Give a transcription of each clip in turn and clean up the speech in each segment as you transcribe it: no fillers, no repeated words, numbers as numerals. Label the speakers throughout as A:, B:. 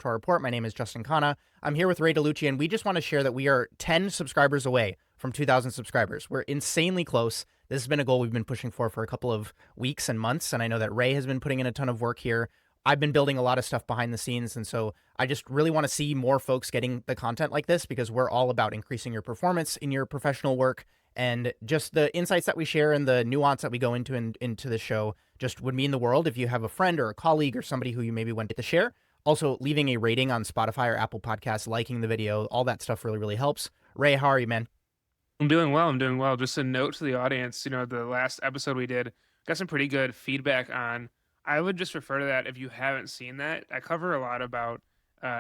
A: Repertoire Report. My name is Justin Khanna. I'm here with Ray DeLucci, and we just want to share that we are 10 subscribers away from 2,000 subscribers. We're insanely close. This has been a goal we've been pushing for a couple of weeks and months, and I know that Ray has been putting in a ton of work here. I've been building a lot of stuff behind the scenes, and so I just really want to see more folks getting the content like this because we're all about increasing your performance in your professional work, and just the insights that we share and the nuance that we go into the show just would mean the world if you have a friend or a colleague or somebody who you maybe want to share. Also, leaving a rating on Spotify or Apple Podcasts, liking the video, all that stuff really, really helps. Ray, how are you, man?
B: I'm doing well. I'm doing well. Just a note to the audience, the last episode we did got some pretty good feedback on. I would just refer to that if you haven't seen that. I cover a lot about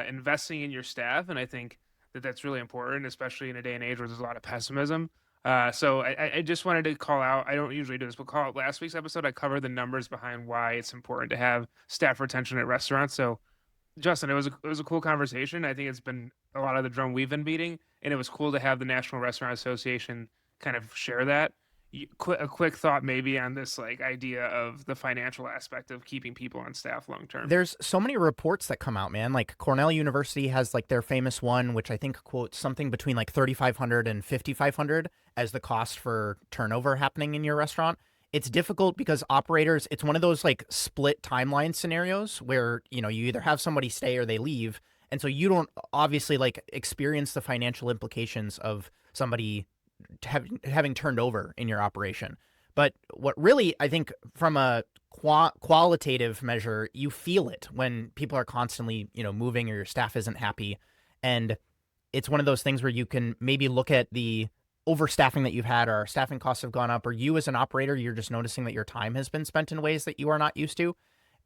B: investing in your staff, and I think that that's really important, especially in a day and age where there's a lot of pessimism. So I just wanted to call out. I don't usually do this, but call out last week's episode. I covered the numbers behind why it's important to have staff retention at restaurants. So Justin, it was a cool conversation. I think it's been a lot of the drum we've been beating, and it was cool to have the National Restaurant Association kind of share that. A quick thought maybe on this like idea of the financial aspect of keeping people on staff long term.
A: There's so many reports that come out, man. Like Cornell University has like their famous one, which I think quotes something between like 3,500 and 5,500 as the cost for turnover happening in your restaurant. It's difficult because operators, it's one of those like split timeline scenarios where, you either have somebody stay or they leave. And so you don't obviously like experience the financial implications of somebody having turned over in your operation. But what really, I think from a qualitative measure, you feel it when people are constantly, moving or your staff isn't happy. And it's one of those things where you can maybe look at the overstaffing that you've had, or staffing costs have gone up, or you as an operator, you're just noticing that your time has been spent in ways that you are not used to.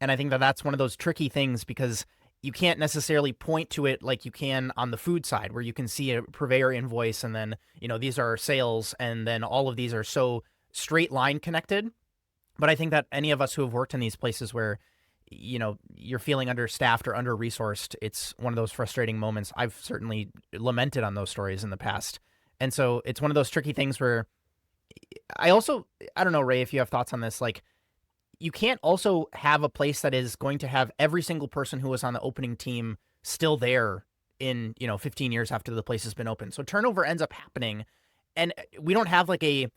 A: And I think that that's one of those tricky things because you can't necessarily point to it like you can on the food side where you can see a purveyor invoice and then, these are sales and then all of these are so straight line connected. But I think that any of us who have worked in these places where, you're feeling understaffed or under-resourced, it's one of those frustrating moments. I've certainly lamented on those stories in the past. And so it's one of those tricky things where I don't know, Ray, if you have thoughts on this, like you can't also have a place that is going to have every single person who was on the opening team still there in, 15 years after the place has been open. So turnover ends up happening and we don't have like a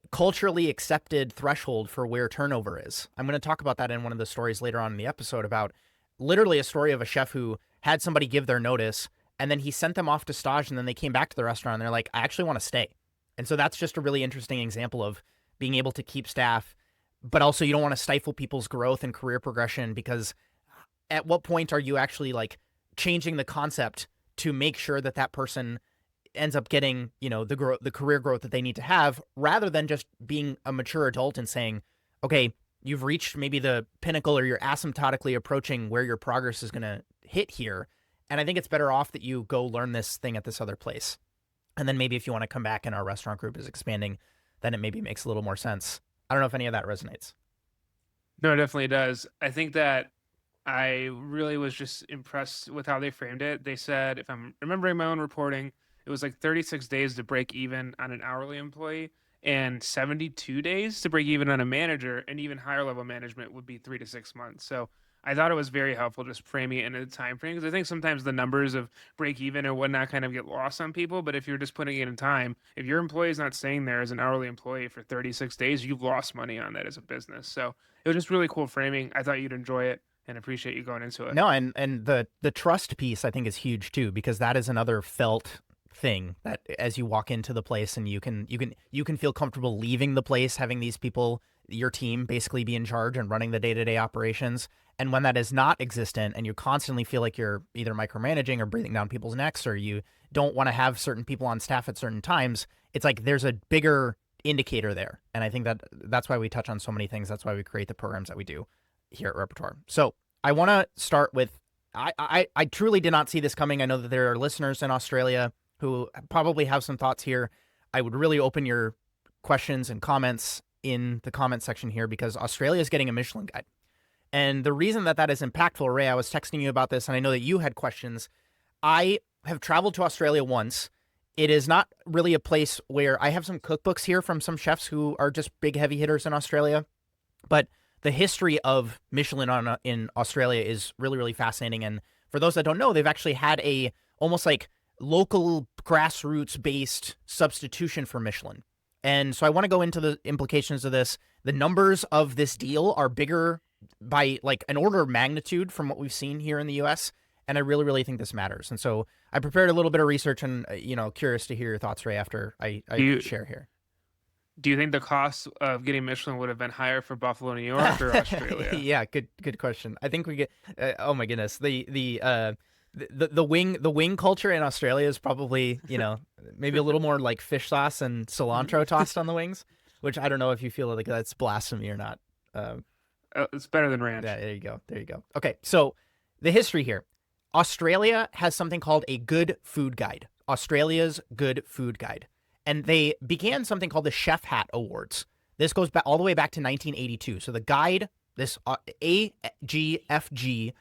A: culturally accepted threshold for where turnover is. I'm going to talk about that in one of the stories later on in the episode about literally a story of a chef who had somebody give their notice and then he sent them off to stage and then they came back to the restaurant and they're like, I actually want to stay. And so that's just a really interesting example of being able to keep staff, but also you don't want to stifle people's growth and career progression because at what point are you actually like changing the concept to make sure that that person ends up getting, the career growth that they need to have rather than just being a mature adult and saying, okay, you've reached maybe the pinnacle or you're asymptotically approaching where your progress is going to hit here. And I think it's better off that you go learn this thing at this other place. And then maybe if you want to come back and our restaurant group is expanding, then it maybe makes a little more sense. I don't know if any of that resonates.
B: No, it definitely does. I think that I really was just impressed with how they framed it. They said, if I'm remembering my own reporting, it was like 36 days to break even on an hourly employee and 72 days to break even on a manager, and even higher level management would be 3 to 6 months. So I thought it was very helpful just framing it in a time frame because I think sometimes the numbers of break even and whatnot kind of get lost on people. But if you're just putting it in time, if your employee is not staying there as an hourly employee for 36 days, you've lost money on that as a business. So it was just really cool framing. I thought you'd enjoy it and appreciate you going into it.
A: No, and the trust piece I think is huge too, because that is another felt thing that as you walk into the place and you can feel comfortable leaving the place, having these people, your team basically be in charge and running the day-to-day operations. And when that is not existent and you constantly feel like you're either micromanaging or breathing down people's necks, or you don't want to have certain people on staff at certain times, it's like there's a bigger indicator there. And I think that that's why we touch on so many things. That's why we create the programs that we do here at Repertoire. So I want to start with, I truly did not see this coming. I know that there are listeners in Australia who probably have some thoughts here. I would really open your questions and comments in the comment section here because Australia is getting a Michelin guide. And the reason that that is impactful, Ray, I was texting you about this and I know that you had questions. I have traveled to Australia once. It is not really a place where I have some cookbooks here from some chefs who are just big heavy hitters in Australia, but the history of Michelin in Australia is really, really fascinating. And for those that don't know, they've actually had a almost like local grassroots based substitution for Michelin. And so I want to go into the implications of this. The numbers of this deal are bigger by like an order of magnitude from what we've seen here in the US. And I really, really think this matters. And so I prepared a little bit of research and, curious to hear your thoughts, Ray, after I share here.
B: Do you think the cost of getting Michelin would have been higher for Buffalo, New York, or Australia?
A: Yeah, good question. I think we get. Oh my goodness, the wing culture in Australia is probably maybe a little more like fish sauce and cilantro tossed on the wings, which I don't know if you feel like that's blasphemy or not.
B: It's better than ranch.
A: Yeah, there you go. Okay, so the history here. Australia has something called a Good Food Guide. Australia's Good Food Guide. And they began something called the Chef Hat Awards. This goes back all the way back to 1982. So the guide, this AGFG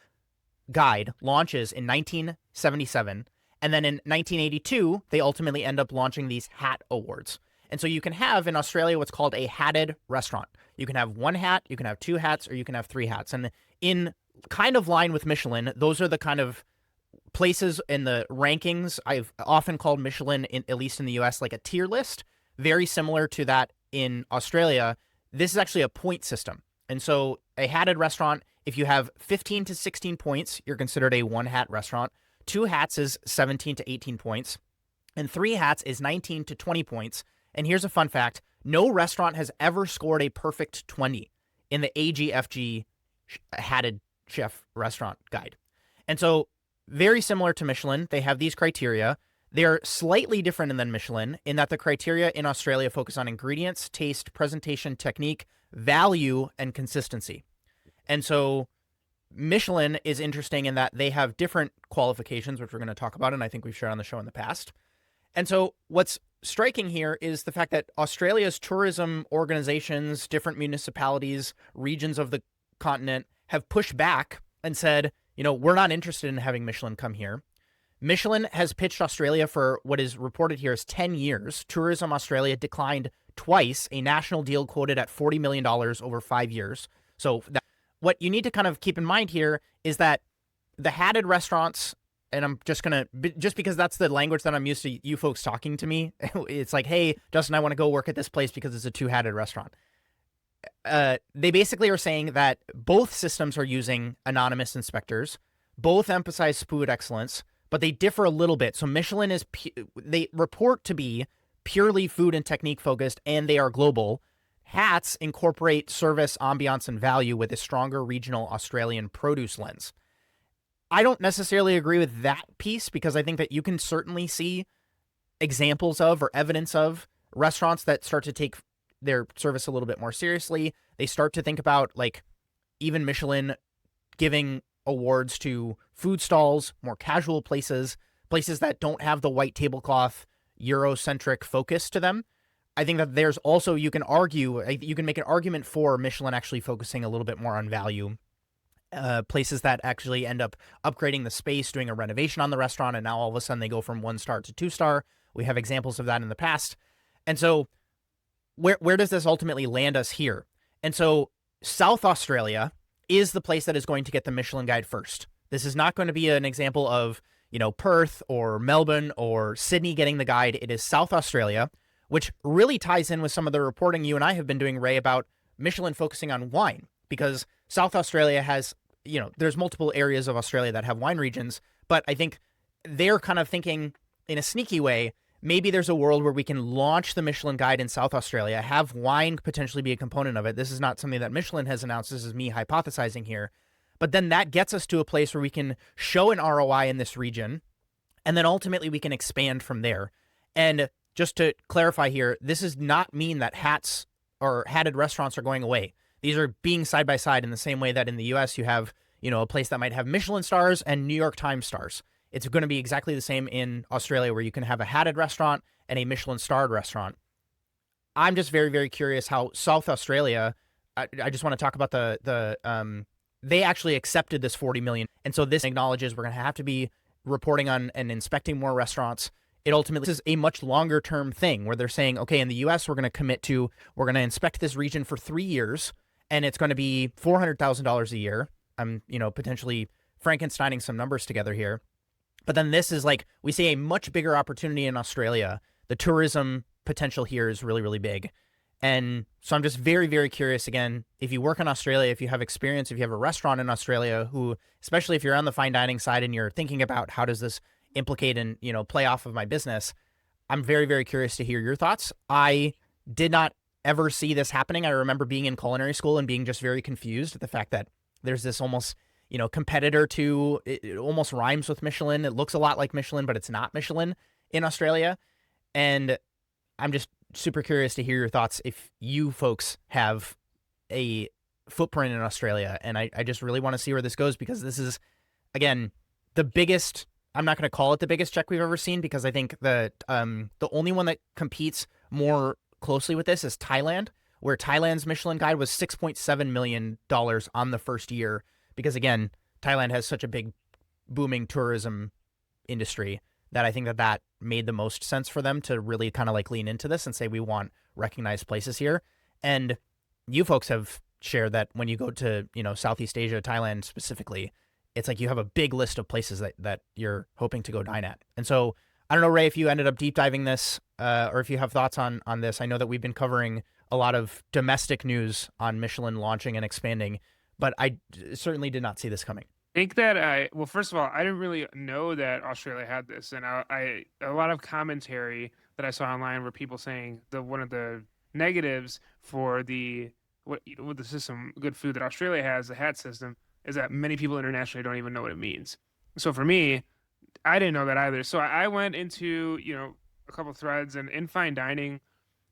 A: guide, launches in 1977. And then in 1982, they ultimately end up launching these hat awards. And so you can have in Australia what's called a hatted restaurant. You can have one hat, you can have two hats, or you can have three hats. And in kind of line with Michelin, those are the kind of places in the rankings. I've often called Michelin, at least in the US, like a tier list, very similar to that in Australia. This is actually a point system. And so a hatted restaurant, if you have 15 to 16 points, you're considered a one hat restaurant. Two hats is 17 to 18 points. And three hats is 19 to 20 points. And here's a fun fact. No restaurant has ever scored a perfect 20 in the AGFG hatted chef restaurant guide. And so very similar to Michelin, they have these criteria. They're slightly different than Michelin in that the criteria in Australia focus on ingredients, taste, presentation, technique, value, and consistency. And so Michelin is interesting in that they have different qualifications, which we're going to talk about, and I think we've shared on the show in the past. And so what's striking here is the fact that Australia's tourism organizations, different municipalities, regions of the continent have pushed back and said, we're not interested in having Michelin come here. Michelin has pitched Australia for what is reported here as 10 years. Tourism Australia declined twice, a national deal quoted at $40 million over 5 years. So what you need to kind of keep in mind here is that the hatted restaurants, and I'm just going to, just because that's the language that I'm used to you folks talking to me, it's like, hey, Justin, I want to go work at this place because it's a two-hatted restaurant. They basically are saying that both systems are using anonymous inspectors, both emphasize food excellence, but they differ a little bit. So Michelin is, they report to be purely food and technique focused, and they are global. Hats incorporate service, ambiance, and value with a stronger regional Australian produce lens. I don't necessarily agree with that piece because I think that you can certainly see examples of or evidence of restaurants that start to take their service a little bit more seriously. They start to think about like even Michelin giving awards to food stalls, more casual places that don't have the white tablecloth Eurocentric focus to them. I think that there's also, you can make an argument for Michelin actually focusing a little bit more on value. Places that actually end up upgrading the space, doing a renovation on the restaurant, and now all of a sudden they go from 1-star to 2-star. We have examples of that in the past. And so where does this ultimately land us here? And so South Australia is the place that is going to get the Michelin guide first. This is not going to be an example of, Perth or Melbourne or Sydney getting the guide. It is South Australia, which really ties in with some of the reporting you and I have been doing, Ray, about Michelin focusing on wine, because South Australia has, there's multiple areas of Australia that have wine regions, but I think they're kind of thinking in a sneaky way, maybe there's a world where we can launch the Michelin guide in South Australia, have wine potentially be a component of it. This is not something that Michelin has announced. This is me hypothesizing here. But then that gets us to a place where we can show an ROI in this region, and then ultimately we can expand from there. And just to clarify here, this does not mean that hats or hatted restaurants are going away. These are being side by side in the same way that in the US you have, a place that might have Michelin stars and New York Times stars. It's going to be exactly the same in Australia, where you can have a hatted restaurant and a Michelin starred restaurant. I'm just very, very curious how South Australia, I just want to talk about they actually accepted this 40 million. And so this acknowledges we're going to have to be reporting on and inspecting more restaurants. It ultimately is a much longer term thing where they're saying, okay, in the US, we're going to inspect this region for 3 years, and it's going to be $400,000 a year. Potentially Frankensteining some numbers together here. But then this is like, we see a much bigger opportunity in Australia. The tourism potential here is really, really big. And so I'm just very, very curious, again, if you work in Australia, if you have experience, if you have a restaurant in Australia, who, especially if you're on the fine dining side and you're thinking about how does this implicate and, play off of my business, I'm very, very curious to hear your thoughts. I did not ever see this happening. I remember being in culinary school and being just very confused at the fact that there's this almost, competitor to, it almost rhymes with Michelin. It looks a lot like Michelin, but it's not Michelin in Australia. And I'm just super curious to hear your thoughts if you folks have a footprint in Australia. And I just really want to see where this goes, because this is, again, the biggest, I'm not going to call it the biggest check we've ever seen, because I think the only one that competes more closely with this is Thailand, where Thailand's Michelin guide was $6.7 million on the first year, because, again, Thailand has such a big booming tourism industry that I think that made the most sense for them to really kind of like lean into this and say, we want recognized places here. And you folks have shared that when you go to, Southeast Asia, Thailand specifically, it's like you have a big list of places that you're hoping to go dine at. And so I don't know, Ray, if you ended up deep diving this or if you have thoughts on this. I know that we've been covering a lot of domestic news on Michelin launching and expanding, but I certainly did not see this coming.
B: I think that well, first of all, I didn't really know that Australia had this, and a lot of commentary that I saw online were people saying one of the negatives for what the system, good food that Australia has, the HAT system, is that many people internationally don't even know what it means. So for me, I didn't know that either. So I went into a couple threads, and in fine dining,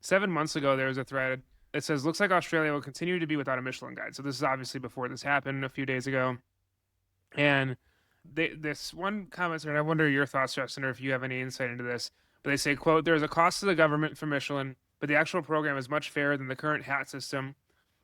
B: 7 months ago there was a thread that says, "Looks like Australia will continue to be without a Michelin guide." So this is obviously before this happened a few days ago. And this one commenter, and I wonder your thoughts, Justin, or if you have any insight into this, but they say, quote, "There is a cost to the government for Michelin, but the actual program is much fairer than the current HAT system.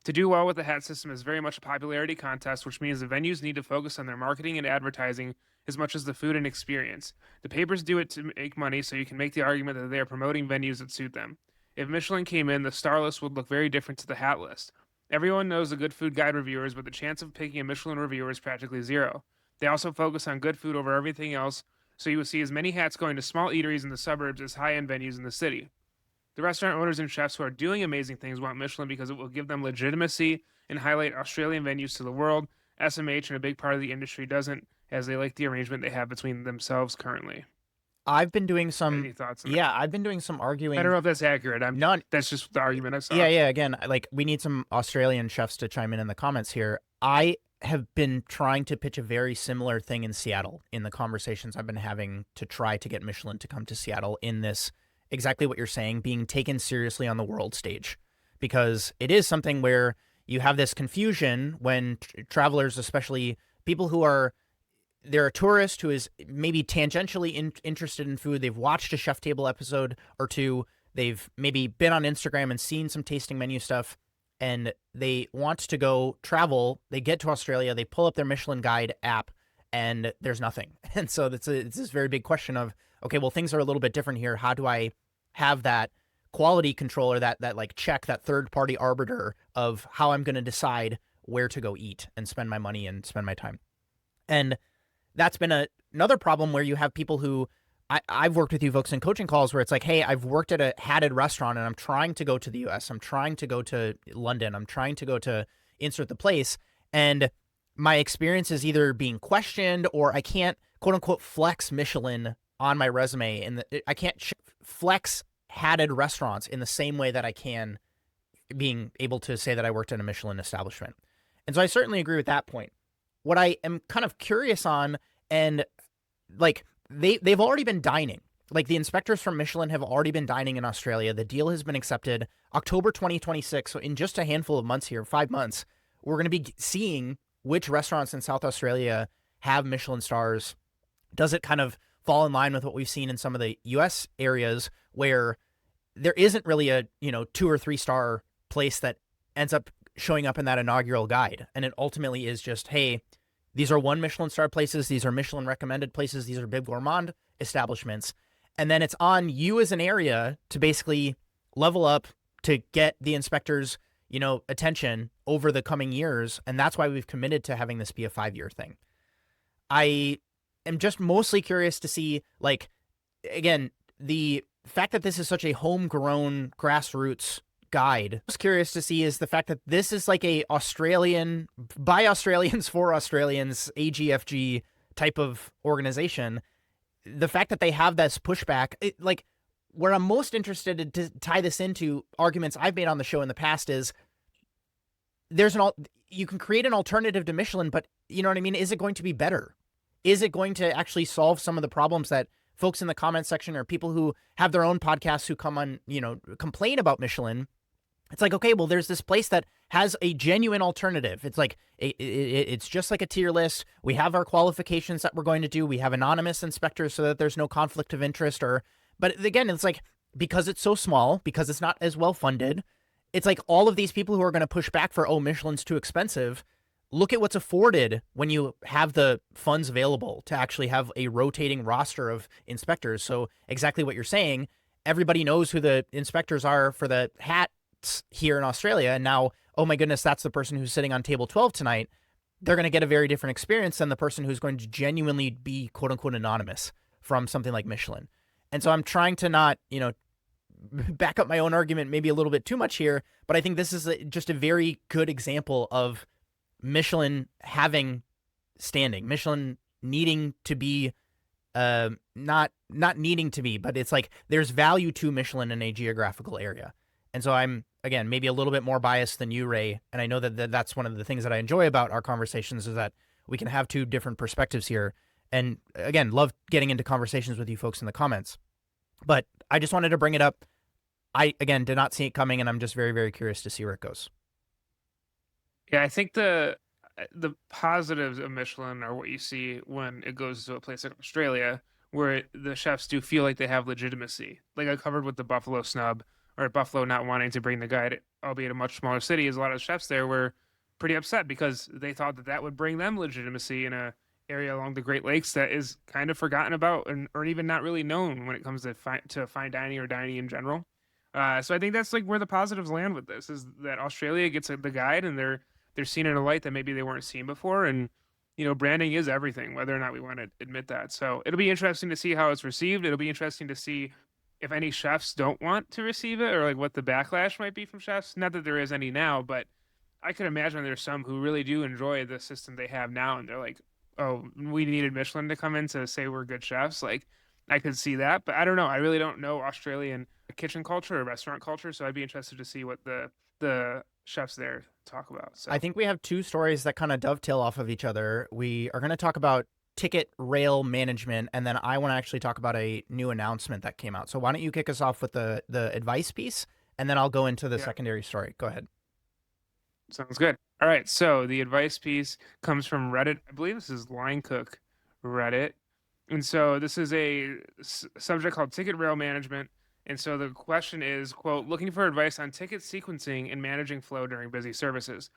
B: To do well with the HAT system is very much a popularity contest, which means the venues need to focus on their marketing and advertising as much as the food and experience. The papers do it to make money, so you can make the argument that they are promoting venues that suit them. If Michelin came in, the star list would look very different to the HAT list. Everyone knows the good food guide reviewers, but the chance of picking a Michelin reviewer is practically zero. They also focus on good food over everything else, so you will see as many hats going to small eateries in the suburbs as high-end venues in the city. The restaurant owners and chefs who are doing amazing things want Michelin because it will give them legitimacy and highlight Australian venues to the world. SMH and a big part of the industry doesn't, as they like the arrangement they have between themselves currently."
A: I've been doing some,
B: Any thoughts on
A: yeah, I've been doing some arguing.
B: I don't know if that's accurate.
A: None.
B: That's just the argument I saw.
A: Yeah. Again, like, we need some Australian chefs to chime in the comments here. I have been trying to pitch a very similar thing in Seattle in the conversations I've been having to try to get Michelin to come to Seattle, in this, exactly what you're saying, being taken seriously on the world stage, because it is something where you have this confusion when travelers, especially people who are, they're a tourist who is maybe tangentially interested in food. They've watched a Chef Table episode or two. They've maybe been on Instagram and seen some tasting menu stuff, and they want to go travel. They get to Australia, they pull up their Michelin guide app, and there's nothing. And so it's this very big question of, okay, well, things are a little bit different here. How do I have that quality control, or that like check, that third party arbiter of how I'm going to decide where to go eat and spend my money and spend my time? And that's been another problem where you have people who, I've worked with you folks in coaching calls where it's like, hey, I've worked at a hatted restaurant and I'm trying to go to the US. I'm trying to go to London. I'm trying to go to insert the place. And my experience is either being questioned, or I can't, quote unquote, flex Michelin on my resume. And I can't flex hatted restaurants in the same way that I can being able to say that I worked in a Michelin establishment. And so I certainly agree with that point. What I am kind of curious on, and like, they've already been dining. Like, the inspectors from Michelin have already been dining in Australia. The deal has been accepted October 2026. So in just a handful of months here, 5 months, we're going to be seeing which restaurants in South Australia have Michelin stars. Does it kind of fall in line with what we've seen in some of the US areas where there isn't really a, 2 or 3 star place that ends up showing up in that inaugural guide? And it ultimately is just, hey, these are 1 Michelin star places. These are Michelin recommended places. These are Bib Gourmand establishments. And then it's on you as an area to basically level up to get the inspectors, attention over the coming years. And that's why we've committed to having this be a 5-year thing. I am just mostly curious to see, like, again, the fact that this is such a homegrown grassroots guide. I was curious to see is the fact that this is like a Australian, by Australians for Australians, AGFG type of organization. The fact that they have this pushback, like, where I'm most interested to tie this into arguments I've made on the show in the past is you can create an alternative to Michelin, but you know what I mean? Is it going to be better? Is it going to actually solve some of the problems that folks in the comment section or people who have their own podcasts who come on, complain about Michelin? It's like, okay, well, there's this place that has a genuine alternative. It's like, it's just like a tier list. We have our qualifications that we're going to do. We have anonymous inspectors so that there's no conflict of interest but again, it's like, because it's so small, because it's not as well funded, it's like all of these people who are going to push back for, oh, Michelin's too expensive. Look at what's afforded when you have the funds available to actually have a rotating roster of inspectors. So exactly what you're saying, everybody knows who the inspectors are for the hats here in Australia. And now, oh my goodness, that's the person who's sitting on table 12 tonight. They're going to get a very different experience than the person who's going to genuinely be quote unquote anonymous from something like Michelin. And so I'm trying to not, back up my own argument maybe a little bit too much here, but I think this is just a very good example of Michelin having standing, Michelin needing to be, not needing to be, but it's like there's value to Michelin in a geographical area. And so I'm, again, maybe a little bit more biased than you, Ray. And I know that that's one of the things that I enjoy about our conversations is that we can have two different perspectives here. And again, love getting into conversations with you folks in the comments. But I just wanted to bring it up. I, again, did not see it coming, and I'm just very, very curious to see where it goes.
B: Yeah, I think the positives of Michelin are what you see when it goes to a place like Australia, where the chefs do feel like they have legitimacy. Like I covered with the Buffalo snub, or Buffalo not wanting to bring the guide, albeit a much smaller city, is a lot of chefs there were pretty upset because they thought that would bring them legitimacy in a area along the Great Lakes that is kind of forgotten about or even not really known when it comes to fine dining or dining in general. So I think that's like where the positives land with this is that Australia gets the guide and they're seen in a light that maybe they weren't seen before. And, branding is everything, whether or not we want to admit that. So it'll be interesting to see how it's received. It'll be interesting to see if any chefs don't want to receive it or like what the backlash might be from chefs. Not that there is any now, but I could imagine there's some who really do enjoy the system they have now. And they're like, oh, we needed Michelin to come in to say we're good chefs. Like I could see that, but I don't know. I really don't know Australian kitchen culture or restaurant culture. So I'd be interested to see what the chefs there talk about. So
A: I think we have two stories that kind of dovetail off of each other. We are going to talk about ticket rail management, and then I want to actually talk about a new announcement that came out. So why don't you kick us off with the advice piece, and then I'll go into the secondary story. Go ahead.
B: Sounds good. All right. So the advice piece comes from Reddit. I believe this is Line Cook Reddit. And so this is a subject called ticket rail management. And so the question is, quote, looking for advice on ticket sequencing and managing flow during busy services.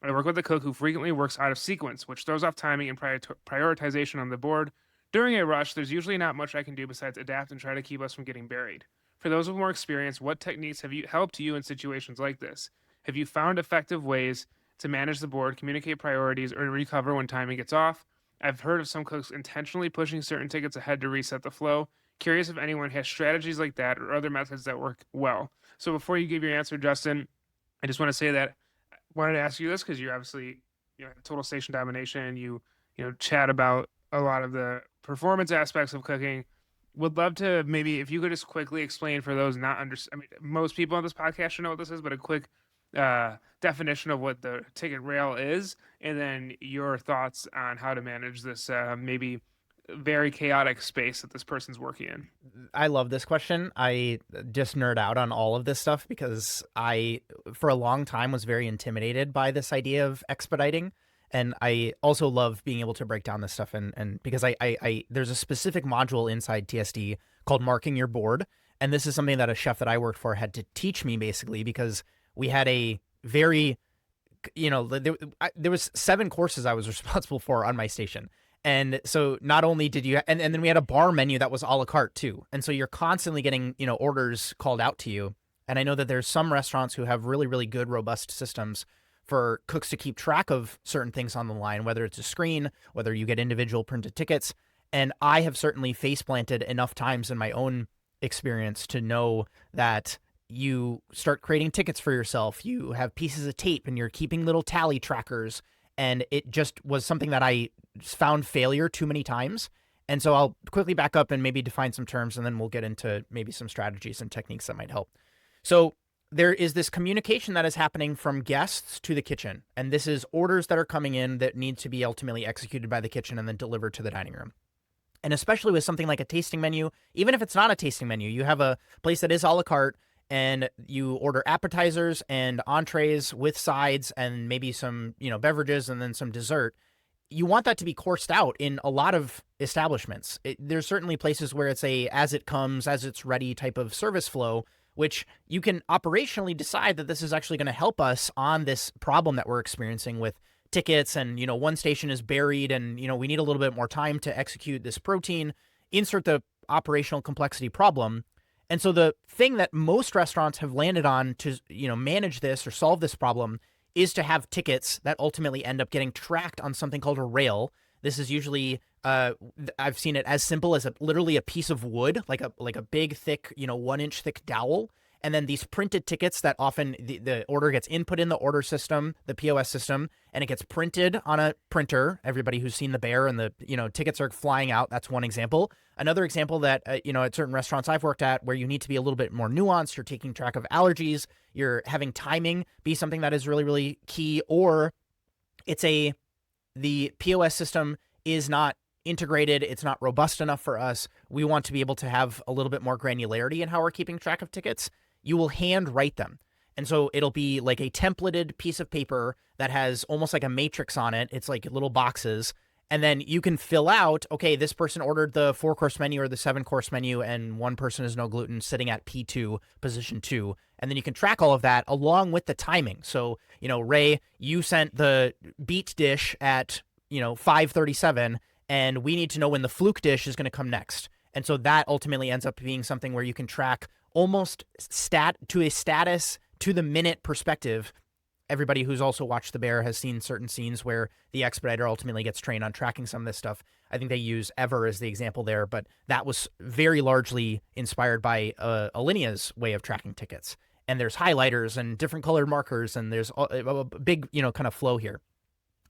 B: I work with a cook who frequently works out of sequence, which throws off timing and prioritization on the board. During a rush, there's usually not much I can do besides adapt and try to keep us from getting buried. For those with more experience, what techniques have helped you in situations like this? Have you found effective ways to manage the board, communicate priorities, or recover when timing gets off? I've heard of some cooks intentionally pushing certain tickets ahead to reset the flow. Curious if anyone has strategies like that or other methods that work well. So before you give your answer, Justin, I just want to say that I wanted to ask you this because you're obviously total station domination. You chat about a lot of the performance aspects of cooking. Would love to maybe if you could just quickly explain for those not I mean, most people on this podcast should know what this is, but a quick definition of what the ticket rail is, and then your thoughts on how to manage this maybe very chaotic space that this person's working in.
A: I love this question. I just nerd out on all of this stuff because I, for a long time, was very intimidated by this idea of expediting. And I also love being able to break down this stuff. And because I there's a specific module inside TSD called marking your board. And this is something that a chef that I worked for had to teach me basically because we had a very, there was 7 courses I was responsible for on my station. And so not only did you, and then we had a bar menu that was a la carte too. And so you're constantly getting, orders called out to you. And I know that there's some restaurants who have really, really good, robust systems for cooks to keep track of certain things on the line, whether it's a screen, whether you get individual printed tickets. And I have certainly face planted enough times in my own experience to know that you start creating tickets for yourself. You have pieces of tape and you're keeping little tally trackers. And it just was something that I found failure too many times. And so I'll quickly back up and maybe define some terms, and then we'll get into maybe some strategies and techniques that might help. So there is this communication that is happening from guests to the kitchen. And this is orders that are coming in that need to be ultimately executed by the kitchen and then delivered to the dining room. And especially with something like a tasting menu, even if it's not a tasting menu, you have a place that is a la carte and you order appetizers and entrees with sides and maybe some, beverages and then some dessert. You want that to be coursed out in a lot of establishments. There's certainly places where it's a as it comes, as it's ready type of service flow, which you can operationally decide that this is actually going to help us on this problem that we're experiencing with tickets and, one station is buried and, we need a little bit more time to execute this protein, insert the operational complexity problem. And so the thing that most restaurants have landed on to, manage this or solve this problem is to have tickets that ultimately end up getting tracked on something called a rail. This is usually, I've seen it as simple as literally a piece of wood, like a big, thick, 1-inch thick dowel. And then these printed tickets that often the order gets input in the order system, the POS system, and it gets printed on a printer. Everybody who's seen the bear and the, tickets are flying out. That's one example. Another example that, at certain restaurants I've worked at where you need to be a little bit more nuanced, you're taking track of allergies, you're having timing be something that is really, really key, or the POS system is not integrated, it's not robust enough for us. We want to be able to have a little bit more granularity in how we're keeping track of tickets. You will hand write them. And so it'll be like a templated piece of paper that has almost like a matrix on it. It's like little boxes. And then you can fill out, okay, this person ordered the 4-course menu or the 7-course menu, and one person is no gluten sitting at P2, position 2. And then you can track all of that along with the timing. So, Ray, you sent the beet dish at, 5:37, and we need to know when the fluke dish is going to come next. And so that ultimately ends up being something where you can track almost to a status to the minute perspective. Everybody who's also watched The Bear has seen certain scenes where the expediter ultimately gets trained on tracking some of this stuff. I think they use Ever as the example there, but that was very largely inspired by Alinea's way of tracking tickets. And there's highlighters and different colored markers, and there's a big, kind of flow here.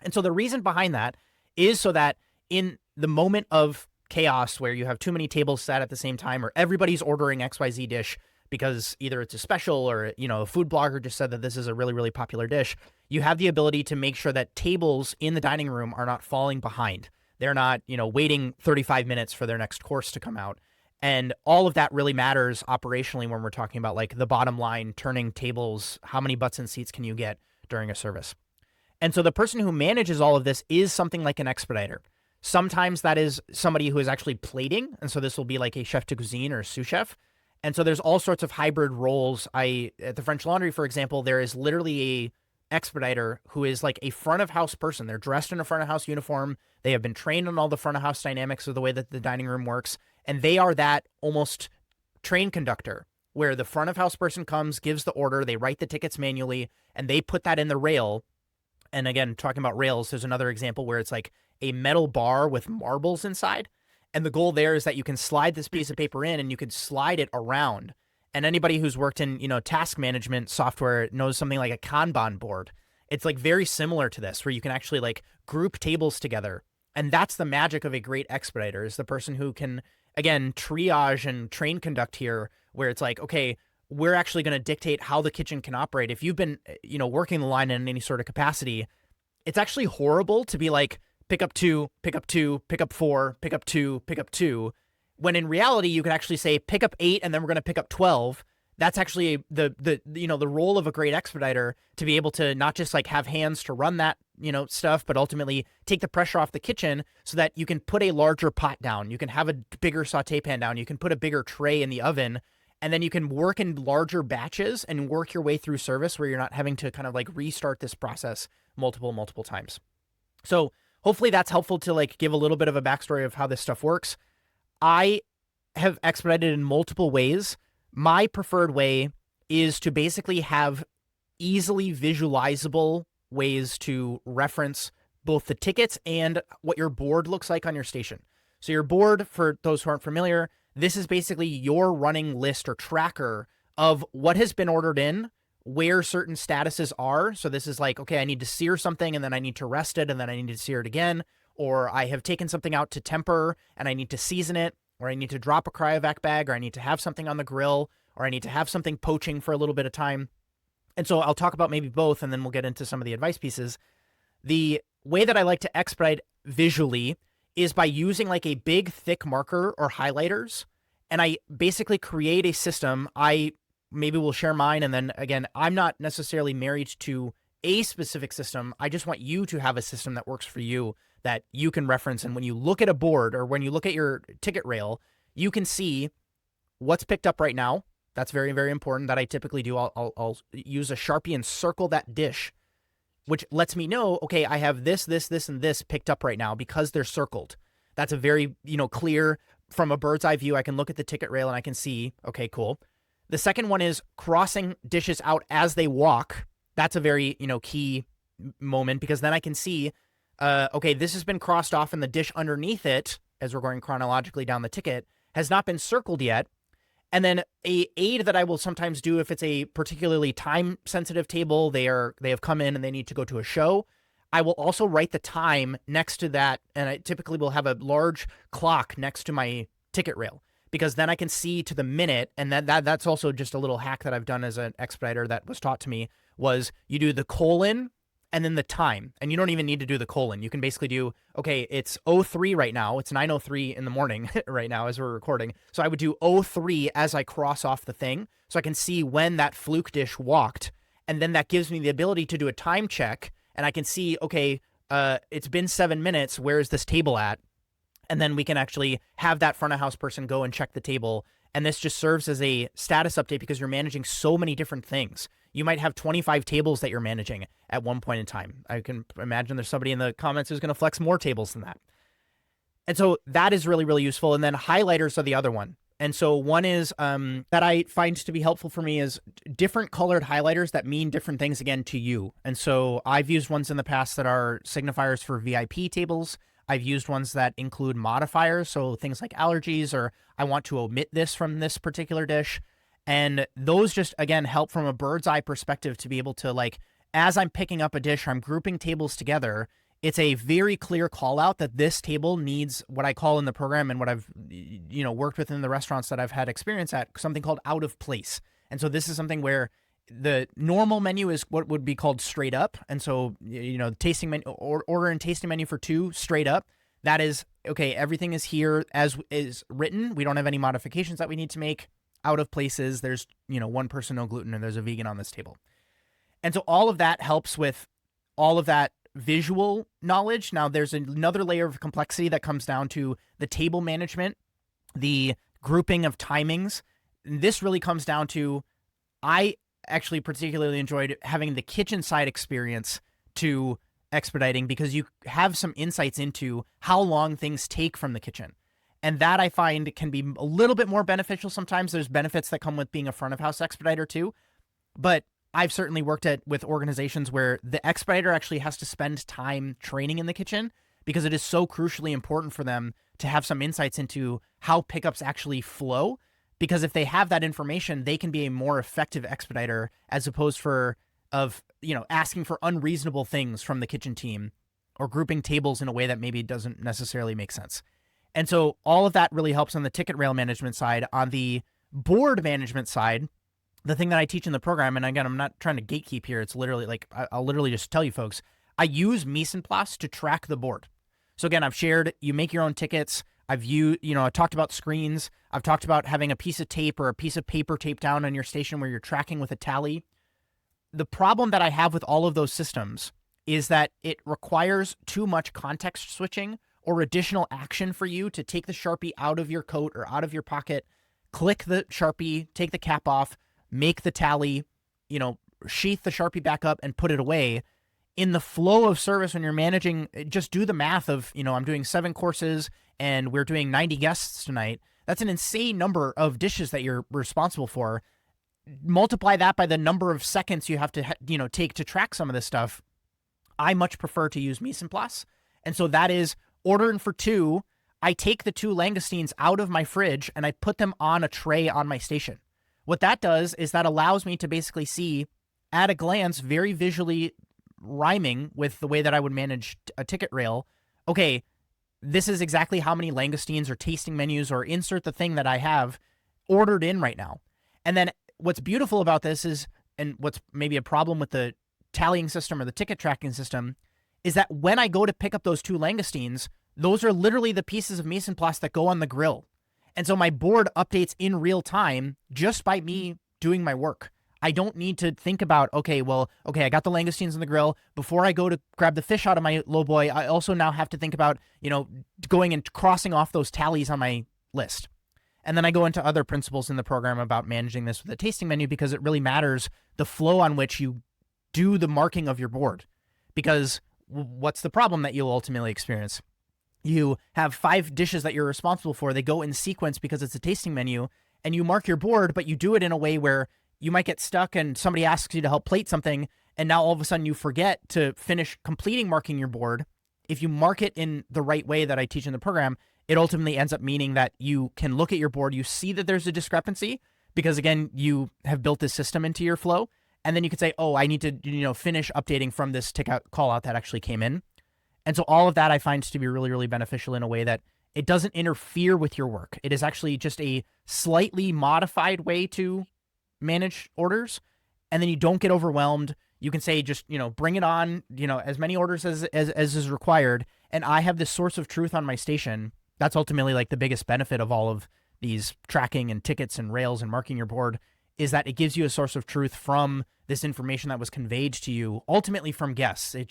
A: And so the reason behind that is so that in the moment of chaos where you have too many tables set at the same time, or everybody's ordering XYZ dish because either it's a special or, a food blogger just said that this is a really, really popular dish, you have the ability to make sure that tables in the dining room are not falling behind. They're not, waiting 35 minutes for their next course to come out. And all of that really matters operationally when we're talking about like the bottom line, turning tables, how many butts and seats can you get during a service? And so the person who manages all of this is something like an expediter. Sometimes that is somebody who is actually plating. And so this will be like a chef de cuisine or a sous chef. And so there's all sorts of hybrid roles. At the French Laundry, for example, there is literally a expediter who is like a front of house person. They're dressed in a front of house uniform. They have been trained on all the front of house dynamics of the way that the dining room works. And they are that almost train conductor where the front of house person comes, gives the order, they write the tickets manually, and they put that in the rail. And again, talking about rails, there's another example where it's like a metal bar with marbles inside. And the goal there is that you can slide this piece of paper in and you can slide it around. And anybody who's worked in, task management software knows something like a Kanban board. It's like very similar to this, where you can actually like group tables together. And that's the magic of a great expediter, is the person who can, again, triage and train conduct here, where it's like, okay, we're actually going to dictate how the kitchen can operate. If you've been, working the line in any sort of capacity, it's actually horrible to be like, pick up 2, pick up 2, pick up 4, pick up 2, pick up 2. When in reality, you can actually say, pick up 8, and then we're going to pick up 12. That's actually the role of a great expediter, to be able to not just like have hands to run that, stuff, but ultimately take the pressure off the kitchen so that you can put a larger pot down. You can have a bigger saute pan down. You can put a bigger tray in the oven, and then you can work in larger batches and work your way through service where you're not having to kind of like restart this process multiple times. So hopefully that's helpful to like give a little bit of a backstory of how this stuff works. I have expedited in multiple ways. My preferred way is to basically have easily visualizable ways to reference both the tickets and what your board looks like on your station. So your board, for those who aren't familiar, this is basically your running list or tracker of what has been ordered in, where certain statuses are. So this is like, okay, I need to sear something and then I need to rest it and then I need to sear it again. Or I have taken something out to temper and I need to season it, or I need to drop a cryovac bag, or I need to have something on the grill, or I need to have something poaching for a little bit of time. And so I'll talk about maybe both, and then we'll get into some of the advice pieces. The way that I like to expedite visually is by using like a big thick marker or highlighters. And I basically create a system. I maybe will share mine. And then again, I'm not necessarily married to a specific system. I just want you to have a system that works for you, that you can reference. And when you look at a board or when you look at your ticket rail, you can see what's picked up right now. That's very, very important. That I typically do. I'll use a Sharpie and circle that dish, which lets me know, okay, I have this, and this picked up right now because they're circled. That's a very, clear, from a bird's eye view, I can look at the ticket rail and I can see, okay, cool. The second one is crossing dishes out as they walk. That's a very, key moment, because then I can see, okay, this has been crossed off and the dish underneath it, as we're going chronologically down the ticket, has not been circled yet. And then a aid that I will sometimes do if it's a particularly time-sensitive table, they have come in and they need to go to a show, I will also write the time next to that, and I typically will have a large clock next to my ticket rail, because then I can see to the minute. And that's also just a little hack that I've done as an expediter that was taught to me, was you do the colon and then the time. And you don't even need to do the colon. You can basically do, okay, it's 03 right now. It's 9:03 in the morning right now as we're recording. So I would do 03 as I cross off the thing, so I can see when that fluke dish walked. And then that gives me the ability to do a time check, and I can see, okay, it's been 7 minutes. Where is this table at? And then we can actually have that front of house person go and check the table. And this just serves as a status update, because you're managing so many different things. You might have 25 tables that you're managing at one point in time. I can imagine there's somebody in the comments who's going to flex more tables than that. And so that is really, really useful. And then highlighters are the other one. And so one is that I find to be helpful for me is different colored highlighters that mean different things, again, to you. And so I've used ones in the past that are signifiers for VIP tables. I've used ones that include modifiers, so things like allergies, or I want to omit this from this particular dish. And those just, again, help from a bird's eye perspective to be able to, like, as I'm picking up a dish, I'm grouping tables together. It's a very clear call out that this table needs what I call in the program, and what I've, worked with in the restaurants that I've had experience at, something called out of place. And so this is something where the normal menu is what would be called straight up. And so, tasting menu, order and tasting menu for two, straight up. That is, okay, everything is here as is written. We don't have any modifications that we need to make. Out of places, there's, one person, no gluten, and there's a vegan on this table. And so all of that helps with all of that visual knowledge. Now, there's another layer of complexity that comes down to the table management, the grouping of timings. And this really comes down to, I actually particularly enjoyed having the kitchen side experience to expediting, because you have some insights into how long things take from the kitchen. And that I find can be a little bit more beneficial sometimes. There's benefits that come with being a front of house expediter too. But I've certainly worked with organizations where the expediter actually has to spend time training in the kitchen, because it is so crucially important for them to have some insights into how pickups actually flow. Because if they have that information, they can be a more effective expediter, as opposed asking for unreasonable things from the kitchen team, or grouping tables in a way that maybe doesn't necessarily make sense. And so all of that really helps on the ticket rail management side. On the board management side, the thing that I teach in the program, and again, I'm not trying to gatekeep here. It's literally like, I'll literally just tell you folks, I use mise en place to track the board. So again, I've shared, you make your own tickets. I've talked about screens. I've talked about having a piece of tape or a piece of paper taped down on your station where you're tracking with a tally. The problem that I have with all of those systems is that it requires too much context switching or additional action for you to take the Sharpie out of your coat or out of your pocket, click the Sharpie, take the cap off, make the tally, sheath the Sharpie back up and put it away. In the flow of service, when you're managing, just do the math of, I'm doing 7 courses and we're doing 90 guests tonight. That's an insane number of dishes that you're responsible for. Multiply that by the number of seconds you have to, take to track some of this stuff. I much prefer to use mise en place. And so that is ordering for two. I take the two langoustines out of my fridge and I put them on a tray on my station. What that does is that allows me to basically see at a glance, very visually rhyming with the way that I would manage a ticket rail. Okay, this is exactly how many langoustines or tasting menus or insert the thing that I have ordered in right now. And then what's beautiful about this is, and what's maybe a problem with the tallying system or the ticket tracking system, is that when I go to pick up those two langoustines, those are literally the pieces of mise en place that go on the grill. And so my board updates in real time just by me doing my work. I don't need to think about, okay, I got the langoustines on the grill. Before I go to grab the fish out of my lowboy, I also now have to think about, going and crossing off those tallies on my list. And then I go into other principles in the program about managing this with a tasting menu, because it really matters the flow on which you do the marking of your board. Because what's the problem that you'll ultimately experience? You have 5 dishes that you're responsible for. They go in sequence because it's a tasting menu, and you mark your board, but you do it in a way where you might get stuck and somebody asks you to help plate something, and now all of a sudden you forget to finish completing marking your board. If you mark it in the right way that I teach in the program, it ultimately ends up meaning that you can look at your board, you see that there's a discrepancy, because again, you have built this system into your flow, and then you can say, oh, I need to finish updating from this ticket call out that actually came in. And so all of that I find to be really, really beneficial in a way that it doesn't interfere with your work. It is actually just a slightly modified way to manage orders, and then you don't get overwhelmed. You can say, just, bring it on, as many orders as is required. And I have this source of truth on my station. That's ultimately like the biggest benefit of all of these tracking and tickets and rails and marking your board, is that it gives you a source of truth from this information that was conveyed to you, ultimately from guests. It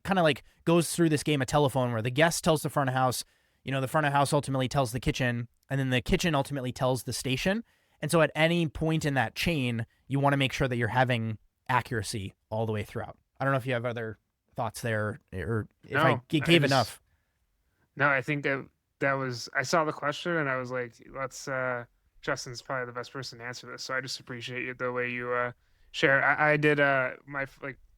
A: kind of like goes through this game of telephone where the guest tells the front of house, the front of house ultimately tells the kitchen, and then the kitchen ultimately tells the station. And so at any point in that chain, you want to make sure that you're having accuracy all the way throughout. I don't know if you have other thoughts there, or if I gave enough.
B: No, I think that was, I saw the question and I was like, Justin's probably the best person to answer this. So I just appreciate the way you share. I did my